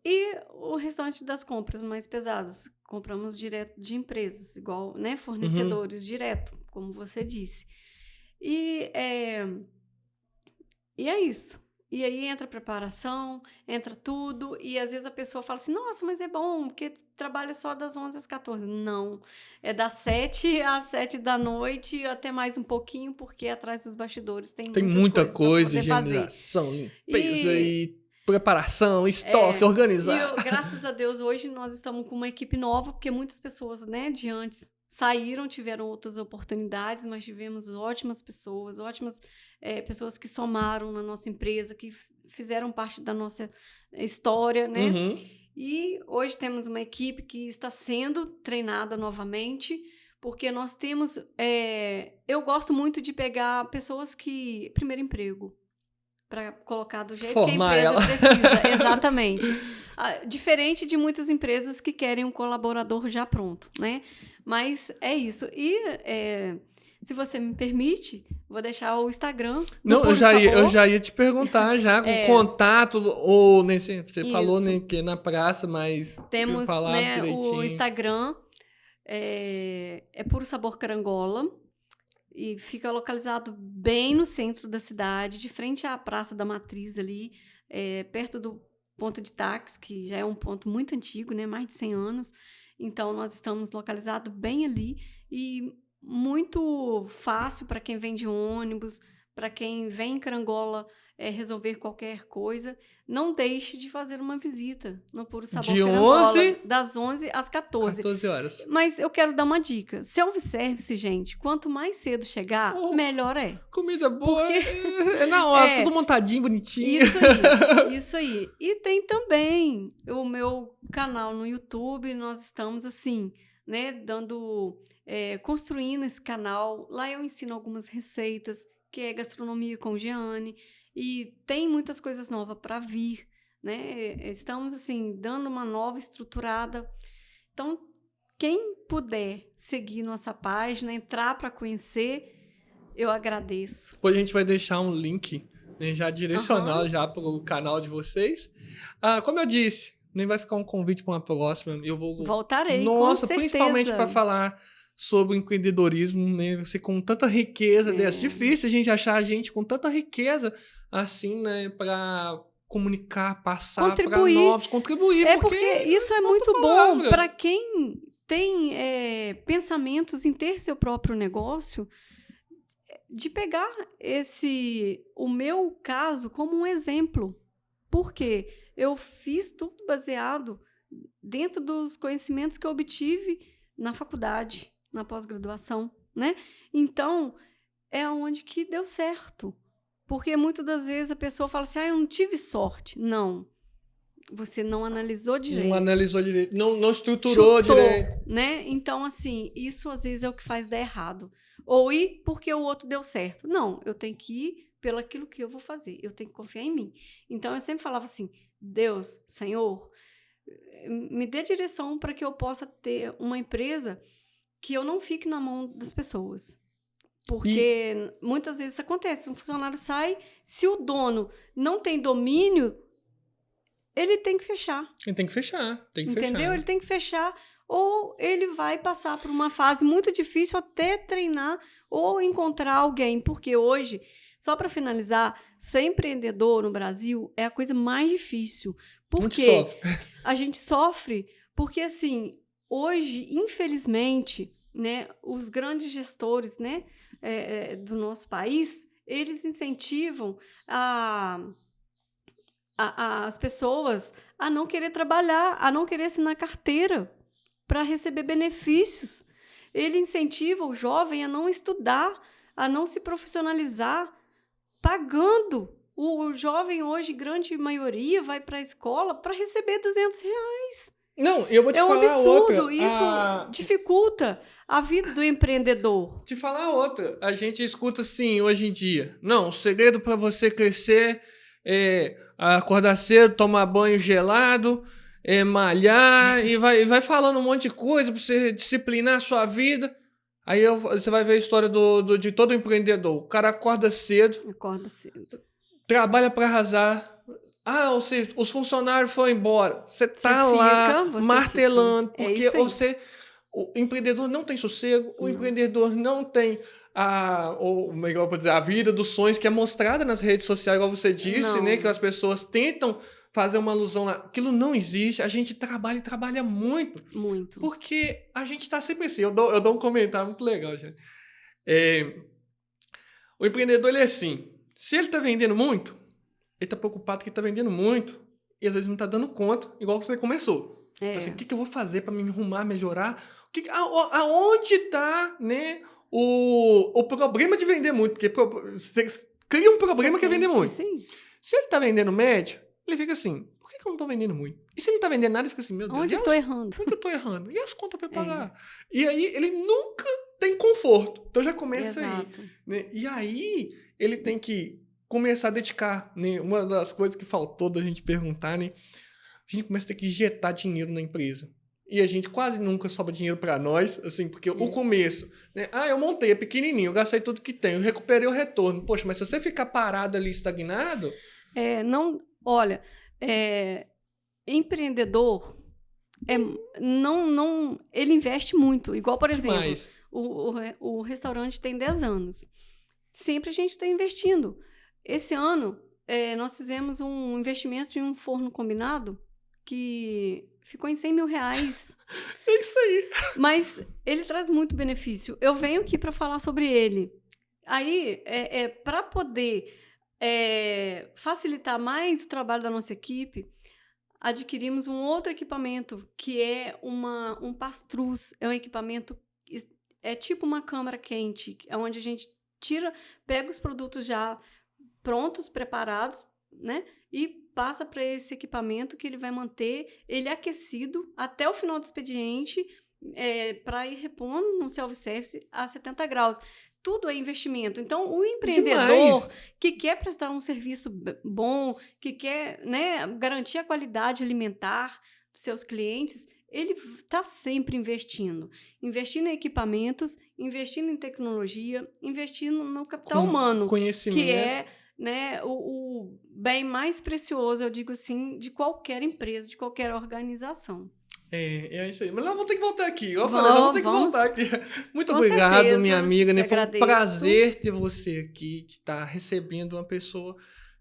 E o restante das compras mais pesadas, compramos direto de empresas, igual, né? Fornecedores direto, como você disse. E é isso. E aí entra a preparação, entra tudo, e às vezes a pessoa fala assim, nossa, mas é bom, porque trabalha só das 11 às 14. Não, é das 7 às 7 da noite, até mais um pouquinho, porque atrás dos bastidores tem muita coisa, higienização, limpeza e preparação, estoque, organizar. E graças a Deus, hoje nós estamos com uma equipe nova, porque muitas pessoas, né, de antes saíram, tiveram outras oportunidades, mas tivemos ótimas pessoas que somaram na nossa empresa, que fizeram parte da nossa história, né? Uhum. E hoje temos uma equipe que está sendo treinada novamente, porque nós temos... eu gosto muito de pegar pessoas que... Primeiro emprego, para colocar do jeito Formar que a empresa ela. precisa. Exatamente. Diferente de muitas empresas que querem um colaborador já pronto, né? Mas é isso. E, se você me permite, vou deixar o Instagram. Não, eu já ia te perguntar já, com contato, ou nesse, você falou, né, que na praça, mas temos, né, direitinho. o Instagram, é Puro Sabor Carangola, e fica localizado bem no centro da cidade, de frente à Praça da Matriz ali, perto do ponto de táxi, que já é um ponto muito antigo, né, mais de 100 anos. Então, nós estamos localizados bem ali e muito fácil para quem vem de ônibus, para quem vem em Carangola resolver qualquer coisa. Não deixe de fazer uma visita no Puro Sabor Carangola, das 11 às 14. 14 horas. Mas eu quero dar uma dica. Self-service, gente, quanto mais cedo chegar, melhor é. Comida boa, é na hora, tudo montadinho, bonitinho. Isso aí. E tem também o meu canal no YouTube, nós estamos assim, né, construindo esse canal. Lá eu ensino algumas receitas, que é gastronomia com Jeane, e tem muitas coisas novas para vir, né? Estamos assim dando uma nova estruturada. Então, quem puder seguir nossa página, entrar para conhecer, eu agradeço. Depois a gente vai deixar um link, né, já direcionado já para o canal de vocês. Como eu disse, nem vai ficar um convite para uma próxima. Eu vou voltarei. Nossa, com principalmente para falar sobre o empreendedorismo, né? Você com tanta riqueza dessa. Difícil a gente achar gente com tanta riqueza assim, né? Para comunicar, passar para novos, contribuir. Porque isso é muito bom para quem tem pensamentos em ter seu próprio negócio, de pegar o meu caso como um exemplo. Porque eu fiz tudo baseado dentro dos conhecimentos que eu obtive na faculdade, na pós-graduação, né? Então, é onde que deu certo. Porque muitas das vezes a pessoa fala assim, eu não tive sorte. Não. Você não analisou direito. Não analisou direito. Não estruturou direito. Né? Então, assim, isso às vezes é o que faz dar errado. Ou ir porque o outro deu certo. Não, eu tenho que ir pelo aquilo que eu vou fazer. Eu tenho que confiar em mim. Então, eu sempre falava assim, Deus, Senhor, me dê direção para que eu possa ter uma empresa que eu não fique na mão das pessoas. Porque muitas vezes isso acontece. Um funcionário sai, se o dono não tem domínio, ele tem que fechar. Ele tem que fechar. Entendeu? Ele tem que fechar. Ou ele vai passar por uma fase muito difícil até treinar ou encontrar alguém. Porque hoje, só para finalizar, ser empreendedor no Brasil é a coisa mais difícil. Porque a gente sofre porque, assim, hoje, infelizmente, né, os grandes gestores, né, do nosso país, eles incentivam as pessoas a não querer trabalhar, a não querer assinar carteira para receber benefícios. Ele incentiva o jovem a não estudar, a não se profissionalizar, pagando. O jovem hoje, grande maioria, vai para a escola para receber R$ 200. Não, eu vou te É um falar absurdo. outra. Isso dificulta a vida do empreendedor. Te falar outra. A gente escuta assim hoje em dia. Não, o segredo para você crescer é acordar cedo, tomar banho gelado, malhar e vai falando um monte de coisa para você disciplinar a sua vida. Aí você vai ver a história de todo empreendedor. O cara acorda cedo, Acorda cedo. trabalha para arrasar. Ou seja, os funcionários foram embora. Você tá Você lá fica, martelando, fica. É porque isso aí. o empreendedor não tem sossego, o Não. empreendedor não tem ou melhor para dizer, a vida dos sonhos que é mostrada nas redes sociais, igual você disse, Não. né? Que as pessoas tentam fazer uma alusão lá. Aquilo não existe. A gente trabalha e trabalha muito. Muito. Porque a gente tá sempre assim. Eu dou um comentário muito legal, gente. O empreendedor, ele é assim. Se ele tá vendendo muito, ele tá preocupado que ele tá vendendo muito e às vezes não tá dando conta, igual que você começou. Assim, o que eu vou fazer para me arrumar, melhorar? Aonde tá, né, o problema de vender muito? Porque você cria um problema que é vender muito. Sim. Se ele tá vendendo médio, ele fica assim, por que eu não tô vendendo muito? E se ele não tá vendendo nada, ele fica assim, meu Deus, Onde estou errando? onde eu tô errando? E as contas pra pagar? E aí ele nunca tem conforto. Então já começa Exato. aí. Né? E aí ele tem que começar a dedicar, né? Uma das coisas que faltou da gente perguntar, né? A gente começa a ter que injetar dinheiro na empresa. E a gente quase nunca sobra dinheiro para nós, assim, porque o começo, né? Eu montei, é pequenininho, eu gastei tudo que tenho, eu recuperei o retorno. Poxa, mas se você ficar parado ali, estagnado... Olha, empreendedor, ele investe muito. Igual, por exemplo, o restaurante tem 10 anos. Sempre a gente está investindo. Esse ano, nós fizemos um investimento em um forno combinado que ficou em R$100 mil. É isso aí. Mas ele traz muito benefício. Eu venho aqui para falar sobre ele. Aí, para poder facilitar mais o trabalho da nossa equipe, adquirimos um outro equipamento, que é um pastruz. É um equipamento, é tipo uma câmara quente, onde a gente pega os produtos já prontos, preparados, né? E passa para esse equipamento que ele vai manter ele aquecido até o final do expediente, para ir repondo no self-service a 70 graus. Tudo é investimento. Então, o empreendedor que quer prestar um serviço bom, que quer, né, garantir a qualidade alimentar dos seus clientes, ele está sempre investindo. Investindo em equipamentos, investindo em tecnologia, investindo no capital humano. Conhecimento. Que é, né, o bem mais precioso, eu digo assim, de qualquer empresa, de qualquer organização. É isso aí. Mas nós vamos ter que voltar aqui. Eu falei, nós vamos ter que voltar aqui. Muito obrigado, certeza, minha amiga. Né? Foi um agradeço. prazer ter você aqui, de estar recebendo uma pessoa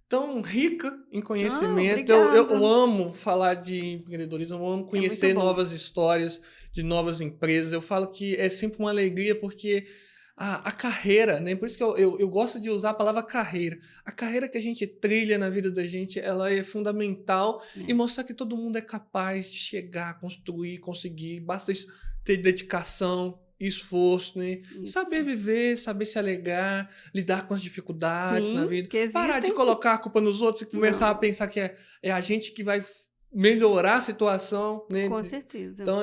tão rica em conhecimento. Eu amo falar de empreendedorismo, eu amo conhecer novas histórias de novas empresas. Eu falo que é sempre uma alegria, porque a carreira, né? Por isso que eu gosto de usar a palavra carreira. A carreira que a gente trilha na vida da gente, ela é fundamental e mostrar que todo mundo é capaz de chegar, construir, conseguir. Basta ter dedicação, esforço, né? Isso. Saber viver, saber se alegrar, lidar com as dificuldades na vida. Parar de colocar a culpa nos outros e começar a pensar que é a gente que vai melhorar a situação, né? Com certeza. Então,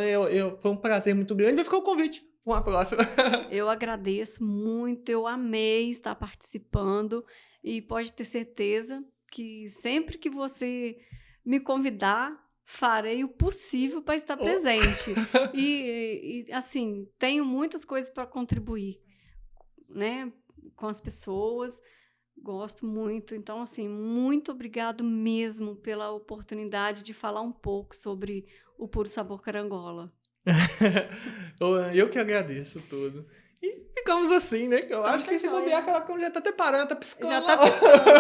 foi um prazer muito grande. Vai ficar o convite. Uma próxima. Eu agradeço muito, eu amei estar participando e pode ter certeza que sempre que você me convidar, farei o possível para estar presente. E, assim, tenho muitas coisas para contribuir, né, com as pessoas, gosto muito. Então, assim, muito obrigado mesmo pela oportunidade de falar um pouco sobre o Puro Sabor Carangola. Eu que agradeço tudo. E ficamos assim, né? Eu acho que se bobear, aquela câmera já tá até parando, tá piscando. Já tá piscando.